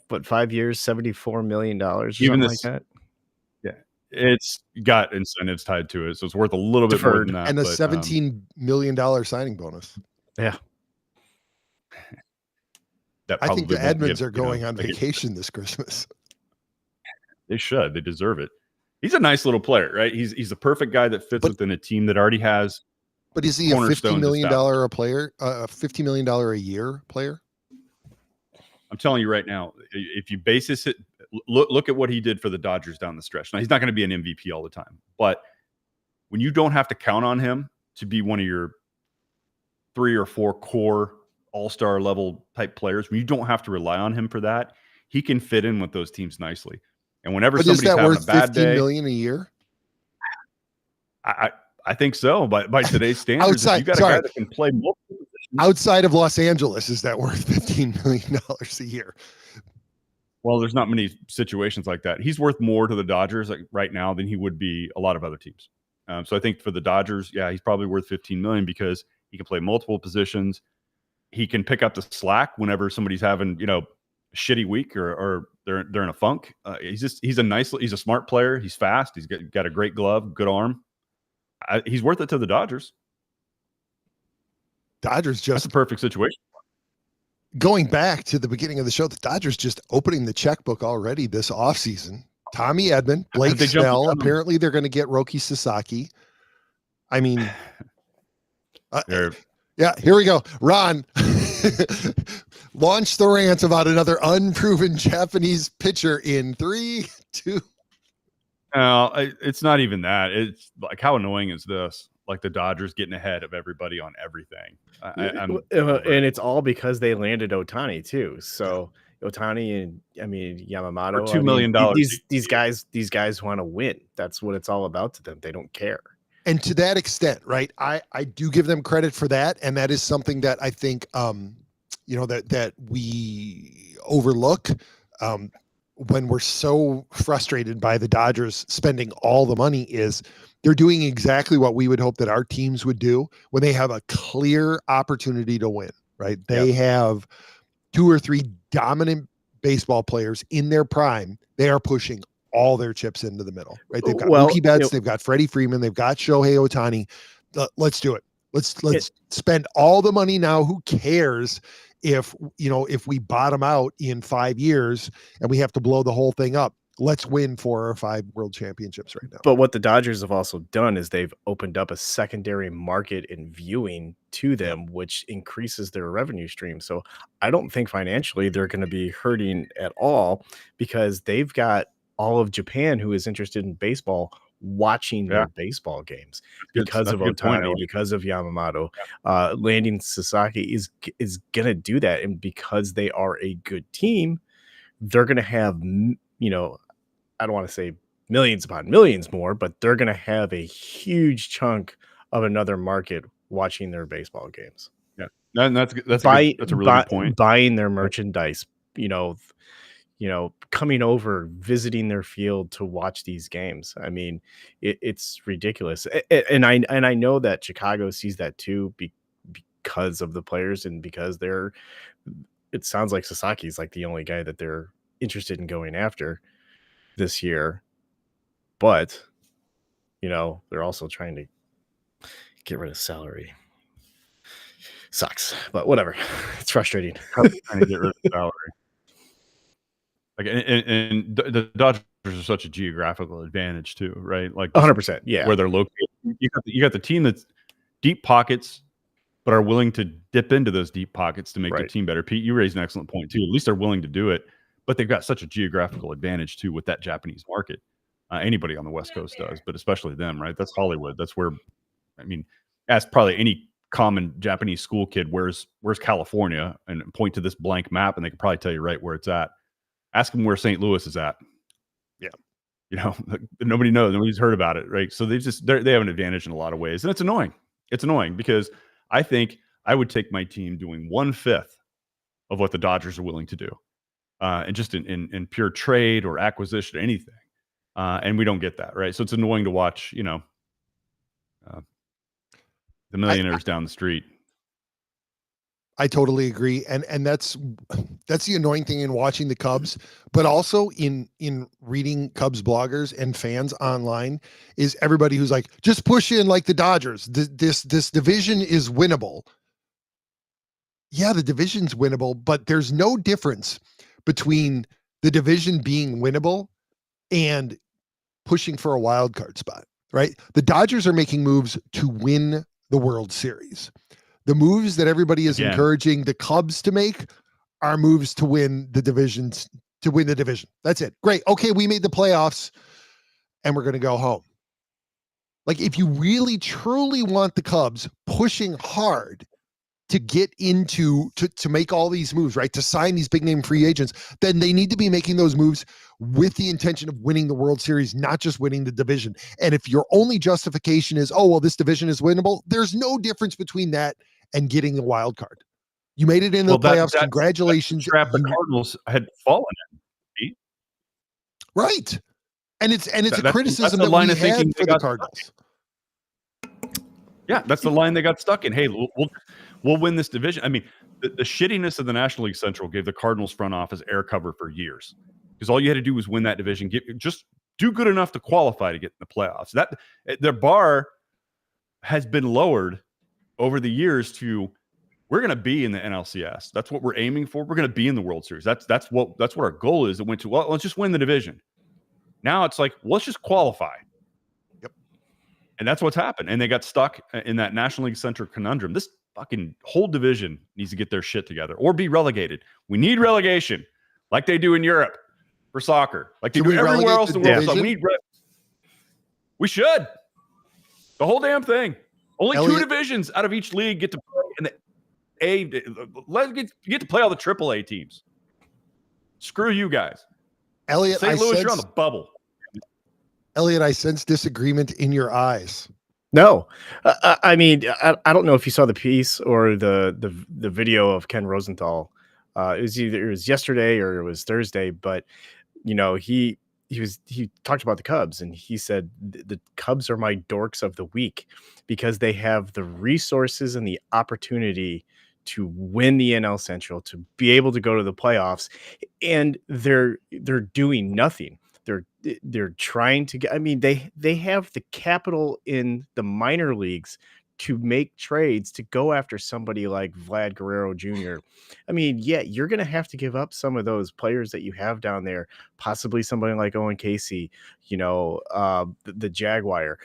years, $74 million. Even this, like that. Yeah. It's got incentives tied to it. So it's worth a little bit more than that. And a $17 million signing bonus. Yeah. I think the Edmonds are going on vacation this Christmas. They should. They deserve it. He's a nice little player, right? He's the perfect guy that fits within a team that already has. But is he a $50 million a player? $50 million a year player? I'm telling you right now, if you basis it, look at what he did for the Dodgers down the stretch. Now he's not going to be an MVP all the time, but when you don't have to count on him to be one of your 3 or 4 core all-star level type players, when you don't have to rely on him for that, he can fit in with those teams nicely. And whenever somebody's having a bad day, $15 million a year, I think so. By today's standards, if you got a guy that can play multiple positions. Outside of Los Angeles, is that worth $15 million a year? Well, there's not many situations like that. He's worth more to the Dodgers right now than he would be a lot of other teams. So I think for the Dodgers, yeah, he's probably worth $15 million because he can play multiple positions. He can pick up the slack whenever somebody's having, a shitty week or they're in a funk. He's a smart player. He's fast. He's got a great glove, good arm. He's worth it to the Dodgers. That's a perfect situation. Going back to the beginning of the show, the Dodgers just opening the checkbook already this offseason. Tommy Edman, Blake Snell. Apparently they're going to get Roki Sasaki. I mean, yeah, here we go. Ron, launch the rant about another unproven Japanese pitcher in 3, 2. No, it's not even that. It's like, how annoying is this? Like the Dodgers getting ahead of everybody on everything. And it's all because they landed Ohtani too. So Ohtani and Yamamoto, $2 million. These guys want to win. That's what it's all about to them. They don't care. And to that extent, right? I do give them credit for that, and that is something that I think that we overlook when we're so frustrated by the Dodgers spending all the money. Is they're doing exactly what we would hope that our teams would do when they have a clear opportunity to win, right? They have 2 or 3 dominant baseball players in their prime. They are pushing all their chips into the middle, right? They've got Mookie Betts, they've got Freddie Freeman, they've got Shohei Ohtani. Let's do it. Let's spend all the money now. Who cares if we bottom out in 5 years and we have to blow the whole thing up. Let's win 4 or 5 world championships right now. But what the Dodgers have also done is they've opened up a secondary market in viewing to them, which increases their revenue stream. So I don't think financially they're going to be hurting at all, because they've got all of Japan who is interested in baseball watching their baseball games because of Ohtani, because of Yamamoto. Landing Sasaki is going to do that. And because they are a good team, they're going to have, I don't want to say millions upon millions more, but they're going to have a huge chunk of another market watching their baseball games. Yeah, that's a really good point. Buying their merchandise, coming over, visiting their field to watch these games. I mean, it's ridiculous. And I know that Chicago sees that too, because of the players and because it sounds like Sasaki's like the only guy that they're interested in going after this year, but they're also trying to get rid of salary. Sucks, but whatever. It's frustrating. Trying to get rid of salary. Like, and the Dodgers are such a geographical advantage too, right? Like 100%, yeah. Where they're located, you got the team that's deep pockets, but are willing to dip into those deep pockets to make the team better. Pete, you raised an excellent point too. At least they're willing to do it. But they've got such a geographical advantage too with that Japanese market. Anybody on the West Coast does, but especially them, right? That's Hollywood. That's where, ask probably any common Japanese school kid, where's California, and point to this blank map, and they can probably tell you right where it's at. Ask them where St. Louis is at. Yeah, nobody knows. Nobody's heard about it, right? So they have an advantage in a lot of ways, and it's annoying. It's annoying because I think I would take my team doing 1/5 of what the Dodgers are willing to do. And just in pure trade or acquisition or anything. And we don't get that, right? So it's annoying to watch, the millionaires down the street. I totally agree. And that's the annoying thing in watching the Cubs, but also in reading Cubs bloggers and fans online, is everybody who's like, just push in like the Dodgers. This division is winnable. Yeah, the division's winnable, but there's no difference between the division being winnable and pushing for a wild card spot, right? The Dodgers are making moves to win the World Series. The moves that everybody is encouraging the Cubs to make are moves to win the division. That's it. Great. Okay, we made the playoffs and we're going to go home. Like, if you really truly want the Cubs pushing hard to get into, to make all these moves, right? To sign these big name free agents, then they need to be making those moves with the intention of winning the World Series, not just winning the division. And if your only justification is, oh, well, this division is winnable, there's no difference between that and getting a wild card. You made it into the playoffs. Congratulations. Trap the Cardinals had fallen in. Right. And it's a criticism that we had for the Cardinals. Yeah, that's the line they got stuck in. Hey, we'll win this division. I mean, the shittiness of the National League Central gave the Cardinals front office air cover for years, because all you had to do was win that division. Just do good enough to qualify to get in the playoffs. That their bar has been lowered over the years to, we're going to be in the NLCS. That's what we're aiming for. We're going to be in the World Series. That's what our goal is. It went to, well, let's just win the division. Now it's like, let's just qualify. Yep. And that's what's happened. And they got stuck in that National League Central conundrum. This fucking whole division needs to get their shit together or be relegated. We need relegation like they do in Europe for soccer. Like they do everywhere else in the world. So we should. The whole damn thing. Only Elliott, 2 divisions out of each league get to play in the get to play all the AAA teams. Screw you guys. Elliott, St. Louis, you're on the bubble. Elliott, I sense disagreement in your eyes. No, I mean, I don't know if you saw the piece or the video of Ken Rosenthal. It was yesterday or it was Thursday, but he talked about the Cubs, and he said the Cubs are my dorks of the week because they have the resources and the opportunity to win the NL Central, to be able to go to the playoffs, and they're doing nothing. They're trying to get, I mean, they have the capital in the minor leagues to make trades to go after somebody like Vlad Guerrero Jr. I mean, yeah, you're going to have to give up some of those players that you have down there, possibly somebody like Owen Casey, the Jaguar.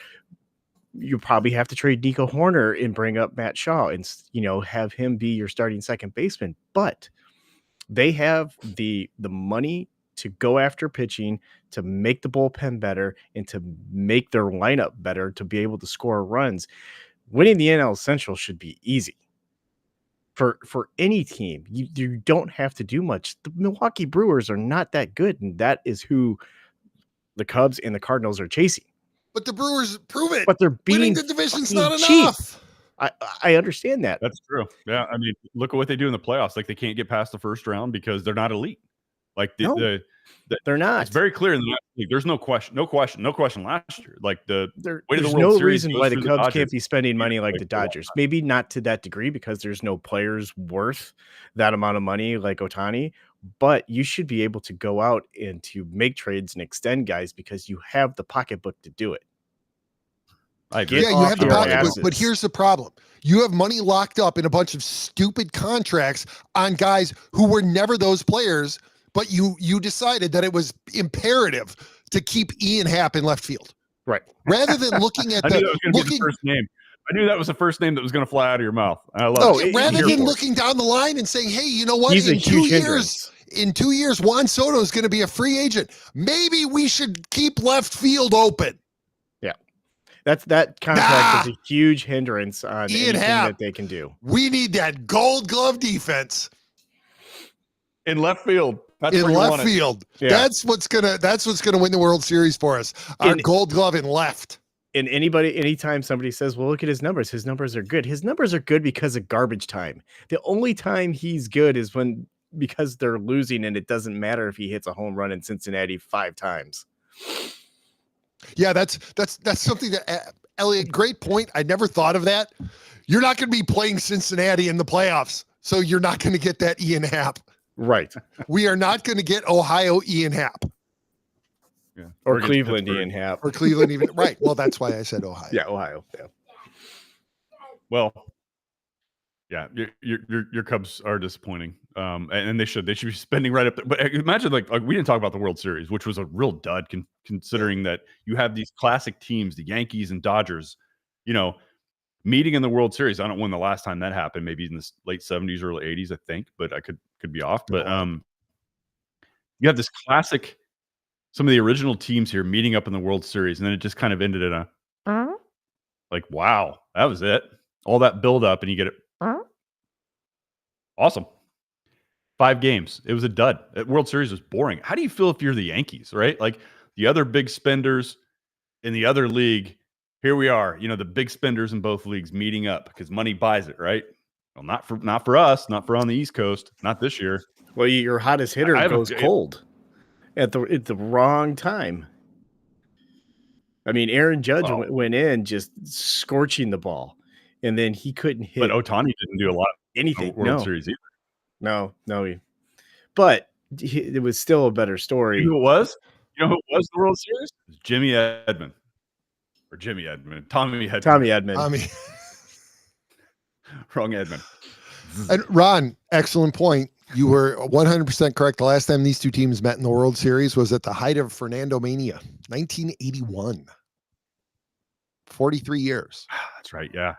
You probably have to trade Nico Horner and bring up Matt Shaw and, have him be your starting second baseman. But they have the money to go after pitching, to make the bullpen better, and to make their lineup better to be able to score runs. Winning the NL Central should be easy for any team. You don't have to do much. The Milwaukee Brewers are not that good, and that is who the Cubs and the Cardinals are chasing. But the Brewers prove it. But they're winning the division's not cheap. enough. I understand that. That's true. Yeah, I mean, look at what they do in the playoffs. Like, they can't get past the first round because they're not elite. Like they're not. It's very clear in the league. There's no question last year. Like there's no reason why the Cubs can't be spending money like the Dodgers. Maybe not to that degree because there's no players worth that amount of money like Ohtani. But you should be able to go out and to make trades and extend guys because you have the pocketbook to do it. You have the pocketbook, but here's the problem. You have money locked up in a bunch of stupid contracts on guys who were never those players, but you decided that it was imperative to keep Ian Happ in left field. Right. Rather than looking at I knew that was going to be the first name. I knew that was the first name that was going to fly out of your mouth. I love it. Rather than looking down the line and saying, hey, you know what? In 2 years, Juan Soto is going to be a free agent. Maybe we should keep left field open. That contract is a huge hindrance on anything that they can do. We need that Gold Glove defense in left field. That's That's what's gonna win the World Series for us. Our Gold Glove in left. And anytime somebody says, "Well, look at his numbers are good." His numbers are good because of garbage time. The only time he's good is because they're losing, and it doesn't matter if he hits a home run in Cincinnati 5 times. Yeah, that's something that Elliott, great point. I never thought of that. You're not going to be playing Cincinnati in the playoffs, so you're not going to get that Ian Happ. Right. We are not going to get Ohio Ian Happ. Yeah. Or Cleveland Ian Happ. Or Cleveland even. Right. Well, that's why I said Ohio. Yeah, Ohio. Yeah. Well, yeah, your Cubs are disappointing, and they should be spending right up there. But imagine like we didn't talk about the World Series, which was a real dud, considering that you have these classic teams, the Yankees and Dodgers, meeting in the World Series. I don't know when the last time that happened, maybe in the late 70s, early 80s, I think, but I could be off. But you have this classic, some of the original teams here meeting up in the World Series, and then it just kind of ended in a like, wow, that was it. All that build up, and you get it. Awesome. 5 games. It was a dud. The World Series was boring. How do you feel if you're the Yankees, right? Like the other big spenders in the other league, here we are, the big spenders in both leagues meeting up because money buys it, right? Well, not for us, not for on the East Coast, not this year. Well, your hottest hitter goes cold at the wrong time. I mean, Aaron Judge went in just scorching the ball, and then he couldn't hit. But Ohtani didn't do a lot. Anything. World Series either. No. But it was still a better story. You know who it was? You know who it was the World Series? It was Tommy Edman. Wrong Edman. And Ron, excellent point. You were 100% correct. The last time these two teams met in the World Series was at the height of Fernando Mania, 1981. 43 years. That's right. Yeah.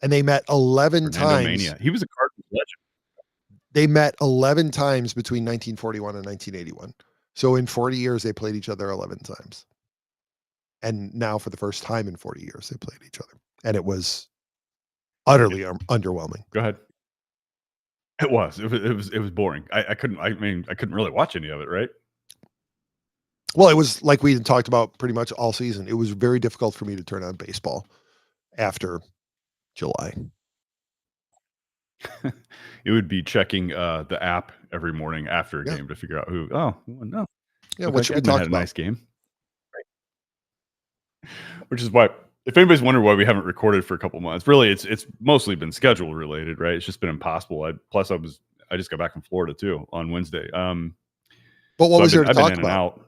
And they met 11 times. Mania. He was a Cardinals legend. They met 11 times between 1941 and 1981. So in 40 years, they played each other 11 times. And now for the first time in 40 years, they played each other. And it was utterly underwhelming. Go ahead. It was boring. I couldn't really watch any of it, right? Well, it was like we talked about pretty much all season. It was very difficult for me to turn on baseball after July. It would be checking the app every morning after a game to figure out who. Oh, no. Yeah, what should we talk about? A nice game. Right. Which is why, if anybody's wondering why we haven't recorded for a couple months, really, it's mostly been schedule related, right? It's just been impossible. I just got back from Florida too on Wednesday. But what was there to talk about?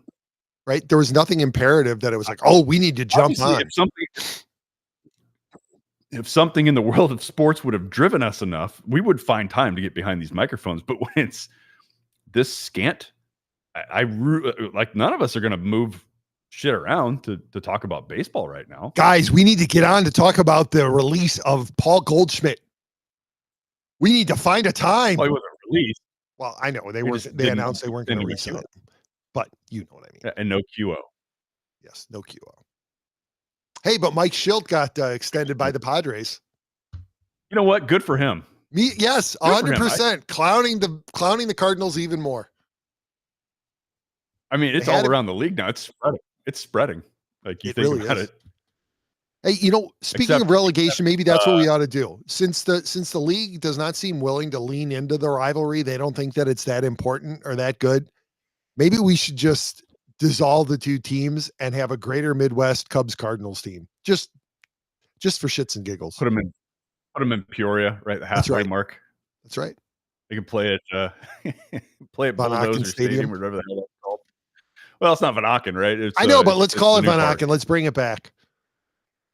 Right, there was nothing imperative that it was like, oh, we need to jump on. if something in the world of sports would have driven us enough, we would find time to get behind these microphones. But when it's this scant, like none of us are going to move shit around to talk about baseball right now. Guys, we need to get on to talk about the release of Paul Goldschmidt. We need to find a time. Well, it wasn't released. Well, I know they announced they weren't going to resell it, but you know what I mean. And no QO. Yes, no QO. Hey, but Mike Schilt got extended by the Padres. You know what? Good for him. Yes, 100%. Clowning the Cardinals even more. I mean, it's all around the league now. It's spreading. Like you think really about it. Hey, speaking of relegation, maybe that's what we ought to do. Since the league does not seem willing to lean into the rivalry, they don't think that it's that important or that good. Maybe we should just dissolve the two teams and have a greater Midwest Cubs Cardinals team. Just for shits and giggles. Put them in Peoria, right? The halfway mark. That's right. They can play at Van Auken Stadium or whatever the hell that's called. Well, it's not Van Auken, right? I know, but let's call it Van Auken. Let's bring it back.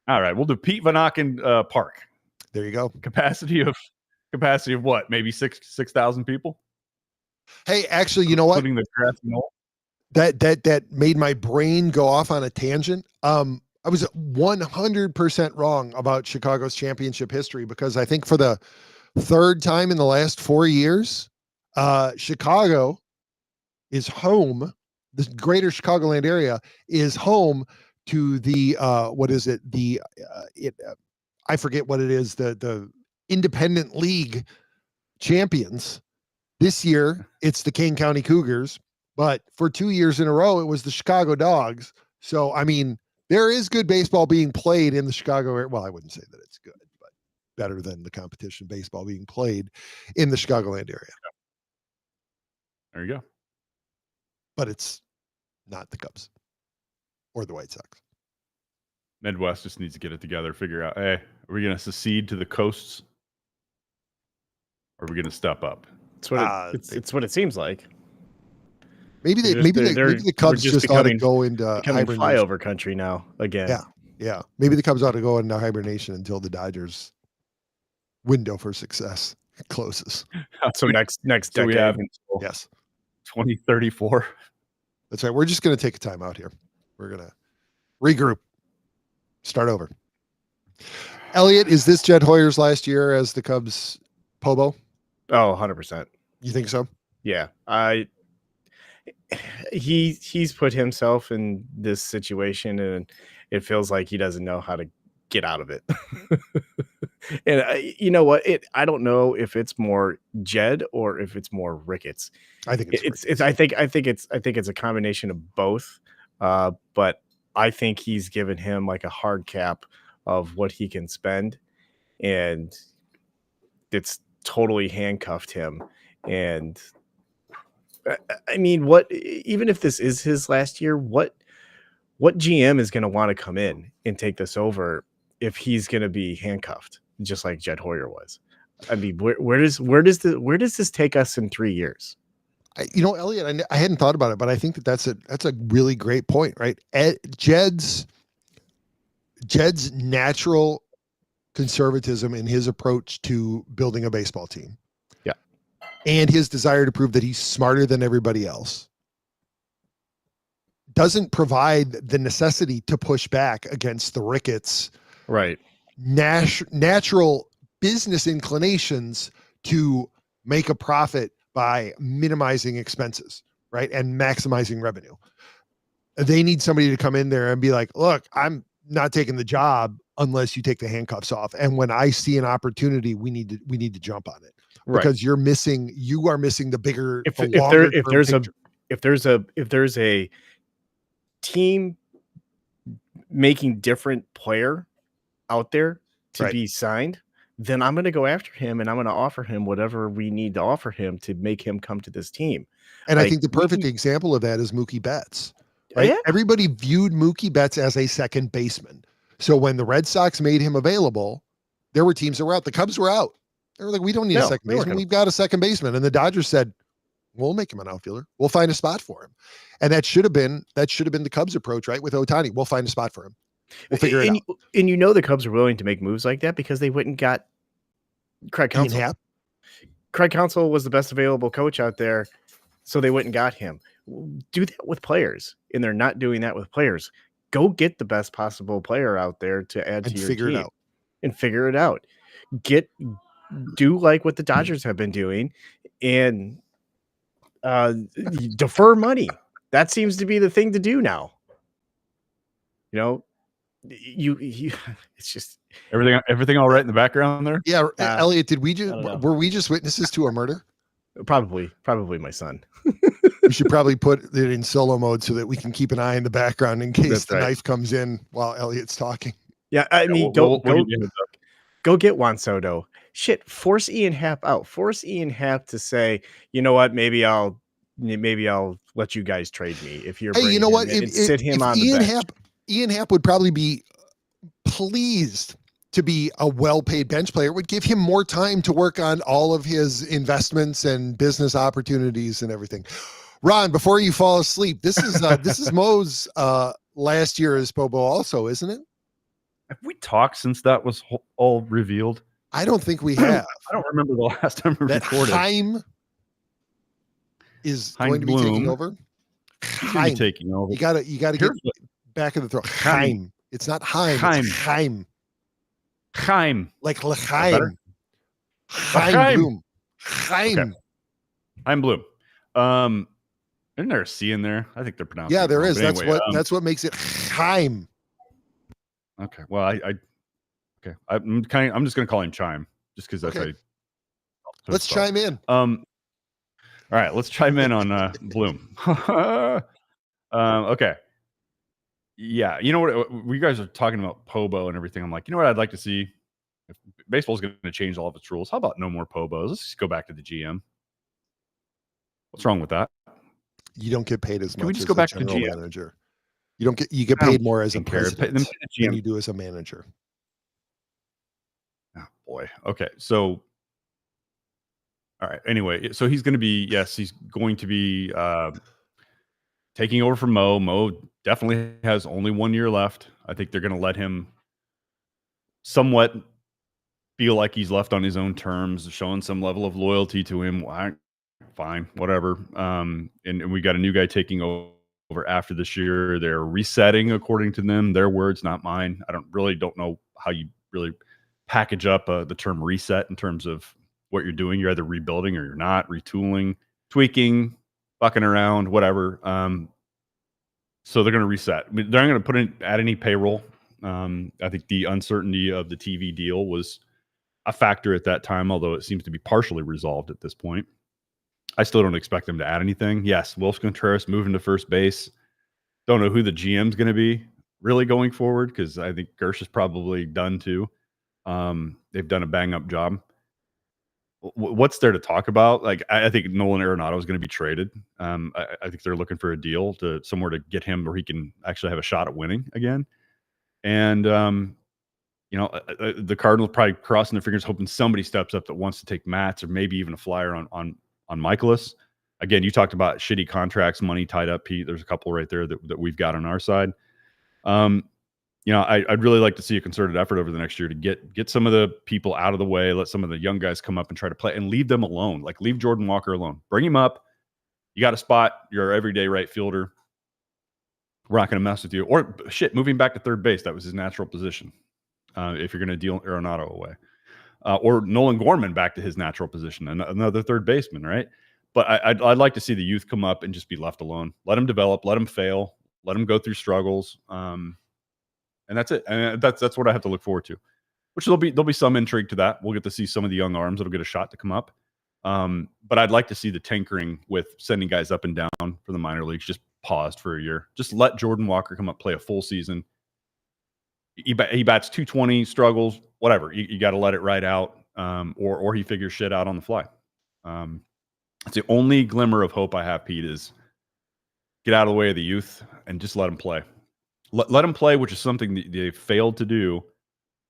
All right, we'll do Pete Van Auken Park. There you go. Capacity of what? Maybe 6,000 people. Hey, actually, you know what? Including the grass and all. That made my brain go off on a tangent. I was 100% wrong about Chicago's championship history because I think for the third time in the last 4 years, Chicago is home. The greater Chicagoland area is home to the I forget what it is, the Independent League champions. This year it's the Kane County Cougars, but for 2 years in a row it was the Chicago Dogs. So I mean, there is good baseball being played in the Chicago area. Well, I wouldn't say that it's good, but better than the competition baseball being played in the Chicagoland area. There you go. But it's not the Cubs or the White Sox. Midwest just needs to get it together, figure out, hey, are we going to secede to the coasts? Or are we going to step up? It's what it seems like. Maybe the Cubs just ought to go into hibernation. Flyover country now again. Yeah. Maybe the Cubs ought to go into hibernation until the Dodgers' window for success closes. So next decade. We have yes, 2034. That's right. We're just going to take a time out here. We're going to regroup, start over. Elliott, is this Jed Hoyer's last year as the Cubs Pobo? Oh, 100%. You think so? Yeah. He's put himself in this situation and it feels like he doesn't know how to get out of it. And you know what? I don't know if it's more Jed or if it's more Ricketts. I think it's I think it's a combination of both. But I think he's given him like a hard cap of what he can spend, and it's totally handcuffed him. And I mean, even if this is his last year, what GM is going to want to come in and take this over if he's going to be handcuffed, just like Jed Hoyer was? I mean, where does this take us in 3 years? Elliott, I hadn't thought about it, but I think that's a really great point, right? Jed's natural conservatism in his approach to building a baseball team. Yeah. And his desire to prove that he's smarter than everybody else doesn't provide the necessity to push back against the Ricketts. Right. Natural business inclinations to make a profit by minimizing expenses, right? And maximizing revenue. They need somebody to come in there and be like, look, I'm not taking the job unless you take the handcuffs off. And when I see an opportunity, we need to jump on it. Right. Because you are missing the bigger, if there's a team making different player out there to be signed, then I'm going to go after him and I'm going to offer him whatever we need to offer him to make him come to this team. And I think the perfect example of that is Mookie Betts. Right? Yeah. Everybody viewed Mookie Betts as a second baseman. So when the Red Sox made him available, there were teams that were out. The Cubs were out. They were like, we don't need a second baseman. We've got a second baseman. And the Dodgers said, we'll make him an outfielder. We'll find a spot for him. And that should have been the Cubs approach, right? With Ohtani, we'll find a spot for him. We'll figure it out. And you know the Cubs are willing to make moves like that because they went and got Craig Ian Counsell. Happ? Craig Counsell was the best available coach out there, so they went and got him. Do that with players, and they're not doing that with players. Go get the best possible player out there to add to your figure team it out. and figure it out. Do like what the Dodgers have been doing and defer money. That seems to be the thing to do now. You know, you it's just everything all right in the background there. Yeah, Elliot, I don't know. were we just witnesses to a murder? Probably my son. We should probably put it in solo mode so that we can keep an eye in the background in case That's the right. knife comes in while Elliot's talking. Yeah, I mean, We'll go get Juan Soto. Shit, force Ian Happ out. Force Ian Happ to say, you know what, maybe I'll let you guys trade me if you're. Hey, you know what? Sit him on Ian the bench. Ian Happ would probably be pleased to be a well-paid bench player. It would give him more time to work on all of his investments and business opportunities and everything. Ron, before you fall asleep, this is Mo's last year as Bobo also, isn't it? Have we talked since that was all revealed? I don't think we have. I don't remember the last time we That recorded. Chaim is Chaim going to be taking Bloom. over. He's gonna be taking over. You gotta get Here's what- back of the throat. Chaim. It's not Chaim. Chaim. It's Chaim. Chaim. Like better? L'chaim. Chaim L'chaim. Bloom. Chaim. Okay. I'm Bloom. Isn't there a C in there? I think they're pronounced. Yeah, there wrong, is. but anyway, That's what makes it Chaim. Okay. Well, I'm just gonna call him Chime, just because that's Okay. how Let's chime in. All right, let's chime in on Bloom. Okay. Yeah, you know what? We guys are talking about Pobo and everything. I'm like, you know what? I'd like to see if baseball's going to change all of its rules. How about no more Pobos? Let's just go back to the GM. What's wrong with that? You don't get paid as Can we much just as go a back to the general GM? manager. You get I don't paid more as a care. Pay them president to the than GM. you do as a manager. Oh boy. Okay. So, all right. Anyway, so he's going to be taking over from Mo. Mo definitely has only 1 year left. I think they're going to let him somewhat feel like he's left on his own terms, showing some level of loyalty to him. Fine, whatever. And we got a new guy taking over after this year. They're resetting, according to them, their words, not mine. I don't know how you really package up the term reset in terms of what you're doing. You're either rebuilding or you're not, retooling, tweaking, fucking around, whatever. So they're going to reset. I mean, they're not going to add any payroll. I think the uncertainty of the TV deal was a factor at that time, although it seems to be partially resolved at this point. I still don't expect them to add anything. Yes, Wolf Contreras moving to first base. Don't know who the GM's going to be really going forward, because I think Gersh is probably done too. They've done a bang-up job. What's there to talk about? Like, I think Nolan Arenado is going to be traded. I think they're looking for a deal to somewhere to get him where he can actually have a shot at winning again. And the Cardinals probably crossing their fingers, hoping somebody steps up that wants to take Matz or maybe even a flyer on Michaelis. Again, you talked about shitty contracts, money tied up, Pete. There's a couple right there that we've got on our side. I'd really like to see a concerted effort over the next year to get some of the people out of the way, let some of the young guys come up and try to play, and leave them alone. Like, leave Jordan Walker alone. Bring him up. You got a spot. You're our everyday right fielder. We're not going to mess with you. Or shit, moving back to third base. That was his natural position. If you're going to deal Arenado away. Or Nolan Gorman back to his natural position, another third baseman, right? But I'd like to see the youth come up and just be left alone. Let them develop. Let them fail. Let them go through struggles. And that's it. And that's what I have to look forward to. Which there'll be some intrigue to that. We'll get to see some of the young arms that'll get a shot to come up. But I'd like to see the tinkering with sending guys up and down for the minor leagues just paused for a year. Just let Jordan Walker come up, play a full season. He bats 220, struggles, whatever. You got to let it ride out, or he figures shit out on the fly. It's the only glimmer of hope I have, Pete, is get out of the way of the youth and just let them play. Let them play, which is something that they failed to do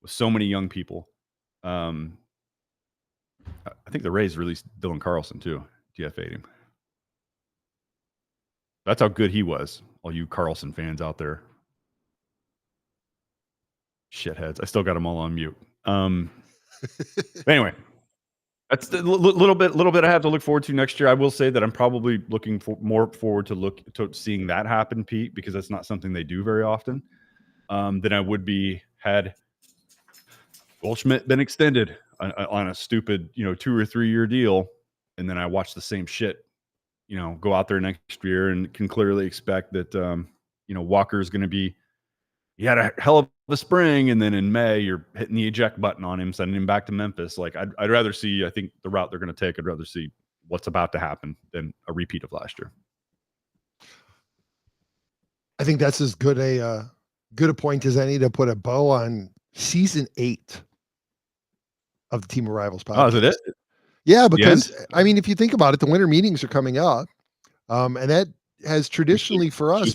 with so many young people. I think the Rays released Dylan Carlson too. DFA'd him. That's how good he was. All you Carlson fans out there. Shitheads. I still got them all on mute. Anyway, that's the little bit I have to look forward to next year. I will say that I'm probably looking more forward to seeing that happen, Pete, because that's not something they do very often. Than I would be had Goldschmidt been extended on a stupid, 2 or 3 year deal, and then I watch the same shit, go out there next year and can clearly expect that, Walker's going to be. He had a hell of a spring, and then in May you're hitting the eject button on him, sending him back to Memphis. Like I'd rather see. I think the route they're going to take. I'd rather see what's about to happen than a repeat of last year. I think that's as good a point as any to put a bow on season 8 of the Team of Rivals podcast. Oh, is it it? Yeah, because I mean, if you think about it, the winter meetings are coming up, and that has traditionally for us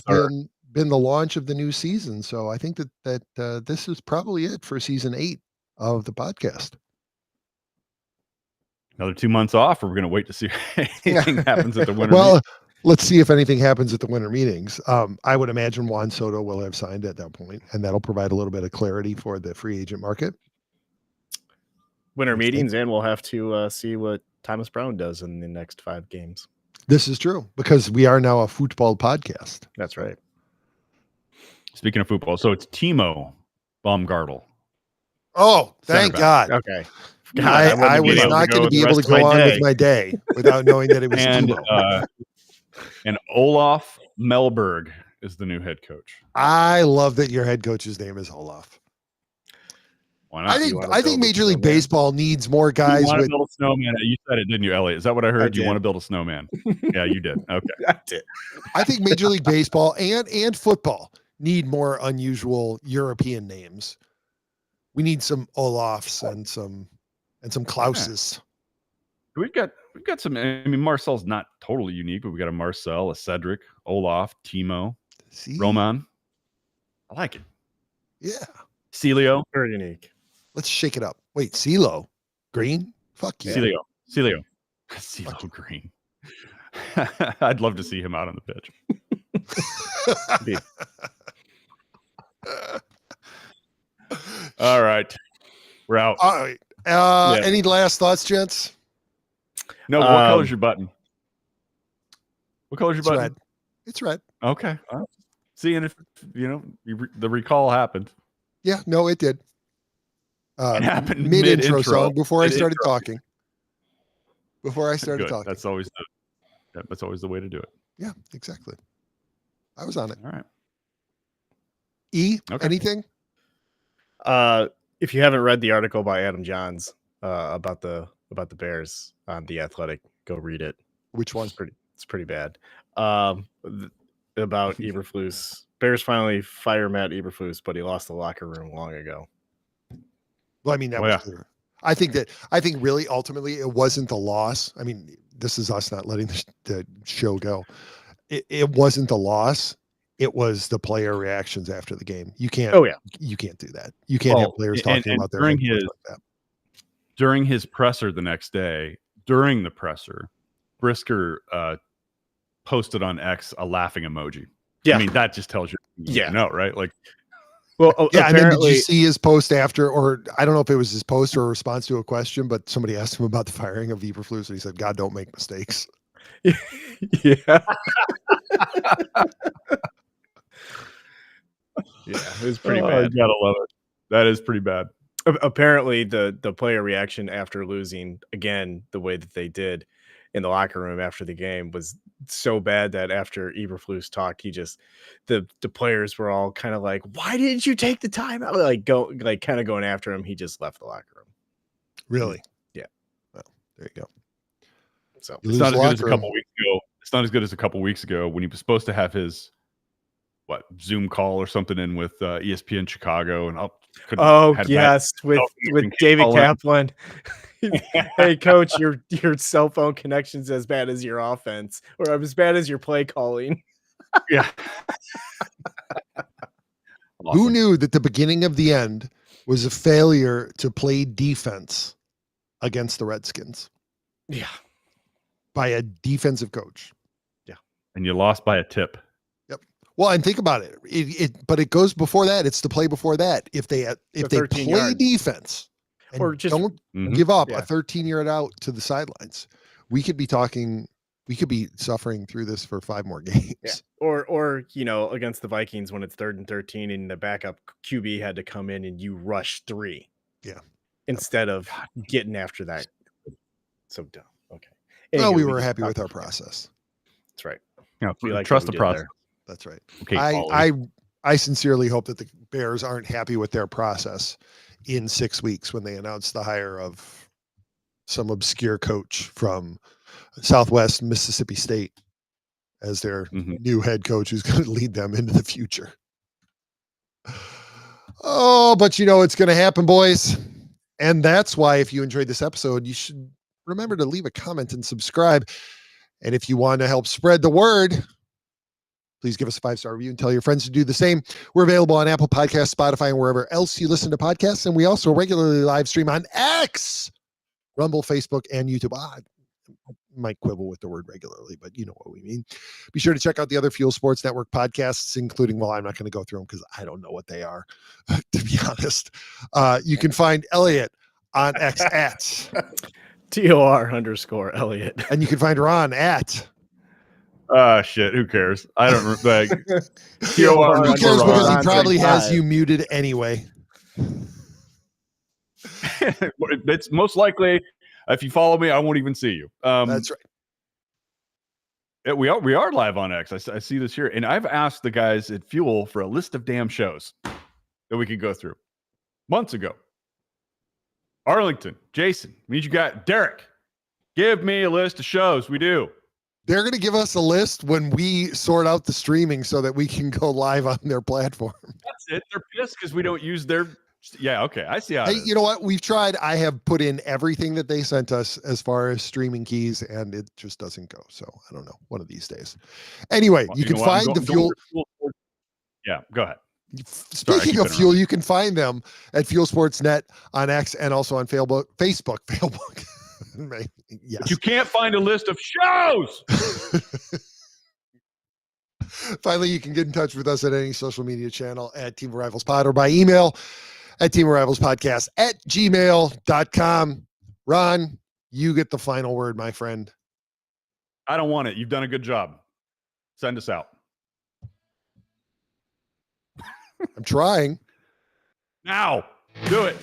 been the launch of the new season. So I think that this is probably it for season 8 of the podcast. Another 2 months off, or we're going to wait to see if anything happens at the winter. Well, let's see if anything happens at the winter meetings. I would imagine Juan Soto will have signed at that point, and that'll provide a little bit of clarity for the free agent market. Winter meetings, and we'll have to see what Thomas Brown does in the next 5 games. This is true, because we are now a football podcast. That's right. Speaking of football, so it's Timo Baumgartel. Oh, thank God. Okay. God, I was not going to be able to go on with my day without knowing that it was Timo. And Olaf Melberg is the new head coach. I love that your head coach's name is Olaf. Why not? I think Major League Baseball needs more guys. You want to build a snowman? You said it, didn't you, Elliott? Is that what I heard? You want to build a snowman? Yeah, you did. Okay, I did. I think Major League Baseball and football need more unusual European names. We need some Olafs and some Klauses. Yeah. We've got some. I mean, Marcel's not totally unique, but we got a Marcel, a Cedric, Olaf, Timo, Roman. I like it. Yeah, Celio, very unique. Let's shake it up. Wait, CeeLo Green? Fuck yeah. Celio Green. I'd love to see him out on the pitch. All right, we're out. All right. Any last thoughts, gents? No. What color's your button? What color's your button? Red. It's red. Okay. Seeing if the recall happened. Yeah. No, it did. It happened mid-intro song before I started talking. That's always the way to do it. Yeah, exactly. I was on it. All right. Okay. Anything? If you haven't read the article by Adam Johns about the Bears on The Athletic, go read it. Which one? It's pretty bad. About Eberflus. Bears finally fire Matt Eberflus, but he lost the locker room long ago. Well, I mean, that was clear. I think really ultimately it wasn't the loss. I mean, this is us not letting the show go. It wasn't the loss. It was the player reactions after the game. You can't. Oh yeah. You can't do that. You can't have players talking about their during his presser the next day. During the presser, Brisker posted on X a laughing emoji. Yeah, I mean that just tells you. Right? Like, well, yeah. And then did you see his post after, or I don't know if it was his post or a response to a question, but somebody asked him about the firing of Eberflus, and he said, "God, don't make mistakes." Yeah. Yeah, it was pretty bad. You gotta love it. That is pretty bad. Apparently, the player reaction after losing again the way that they did in the locker room after the game was so bad that after Eberflus talked, the players were all kind of like, "Why didn't you take the time out?" Kind of going after him. He just left the locker room. Really? Yeah. Well, there you go. So it's not as good as a couple weeks ago. It's not as good as a couple weeks ago when he was supposed to have his Zoom call or something in with ESPN Chicago and with David Kaplan. Hey coach, your cell phone connection's as bad as your offense, or as bad as your play calling. Yeah. Awesome. Who knew that the beginning of the end was a failure to play defense against the Redskins? Yeah. By a defensive coach. Yeah. And you lost by a tip. Yep. Well, and think about it. But it goes before that. It's the play before that. If they play yards. defense and Or just- don't Mhm. give up Yeah. a 13-yard out to the sidelines, we could be suffering through this for 5 more games. Yeah. Or against the Vikings when it's 3rd and 13 and the backup QB had to come in and you rush 3. Yeah. Instead of getting after that. So dumb. Okay. Well, Anyway, we were can happy talk with our about that. process. That's right. Yeah, We like trust what the we did process. there. That's right. Okay, I sincerely hope that the Bears aren't happy with their process in 6 weeks when they announce the hire of some obscure coach from Southwest Mississippi State as their new head coach who's going to lead them into the future. Oh, but it's going to happen, boys. And that's why if you enjoyed this episode, you should remember to leave a comment and subscribe. And if you want to help spread the word, please give us a 5-star review and tell your friends to do the same. We're available on Apple Podcasts, Spotify, and wherever else you listen to podcasts. And we also regularly live stream on X, Rumble, Facebook, and YouTube. I might quibble with the word regularly, but you know what we mean. Be sure to check out the other Fuel Sports Network podcasts, including, well, I'm not going to go through them because I don't know what they are, to be honest. You can find Elliott on X at TOR_Elliott. And you can find Ron at shit. Who cares? I don't like. Who cares because he probably has 35. you muted anyway. It's most likely if you follow me, I won't even see you. That's right. We are live on X. I see this here, and I've asked the guys at Fuel for a list of damn shows that we could go through months ago. Arlington, Jason, means you got Derek. Give me a list of shows. We do. They're going to give us a list when we sort out the streaming so that we can go live on their platform. That's it. They're pissed because we don't use their. Yeah, okay. I see how. Hey, you know what? We've tried. I have put in everything that they sent us as far as streaming keys, and it just doesn't go. So I don't know. One of these days. Anyway, you can find the Fuel. Yeah, go ahead. Speaking of Fuel, you can find them at Fuel Sports Net on X and also on Facebook. Yes. But you can't find a list of shows. Finally, you can get in touch with us at any social media channel at Team of Rivals Pod or by email at teamofrivalspodcast@gmail.com. Ron, you get the final word, my friend. I don't want it. You've done a good job. Send us out. I'm trying. Now, do it.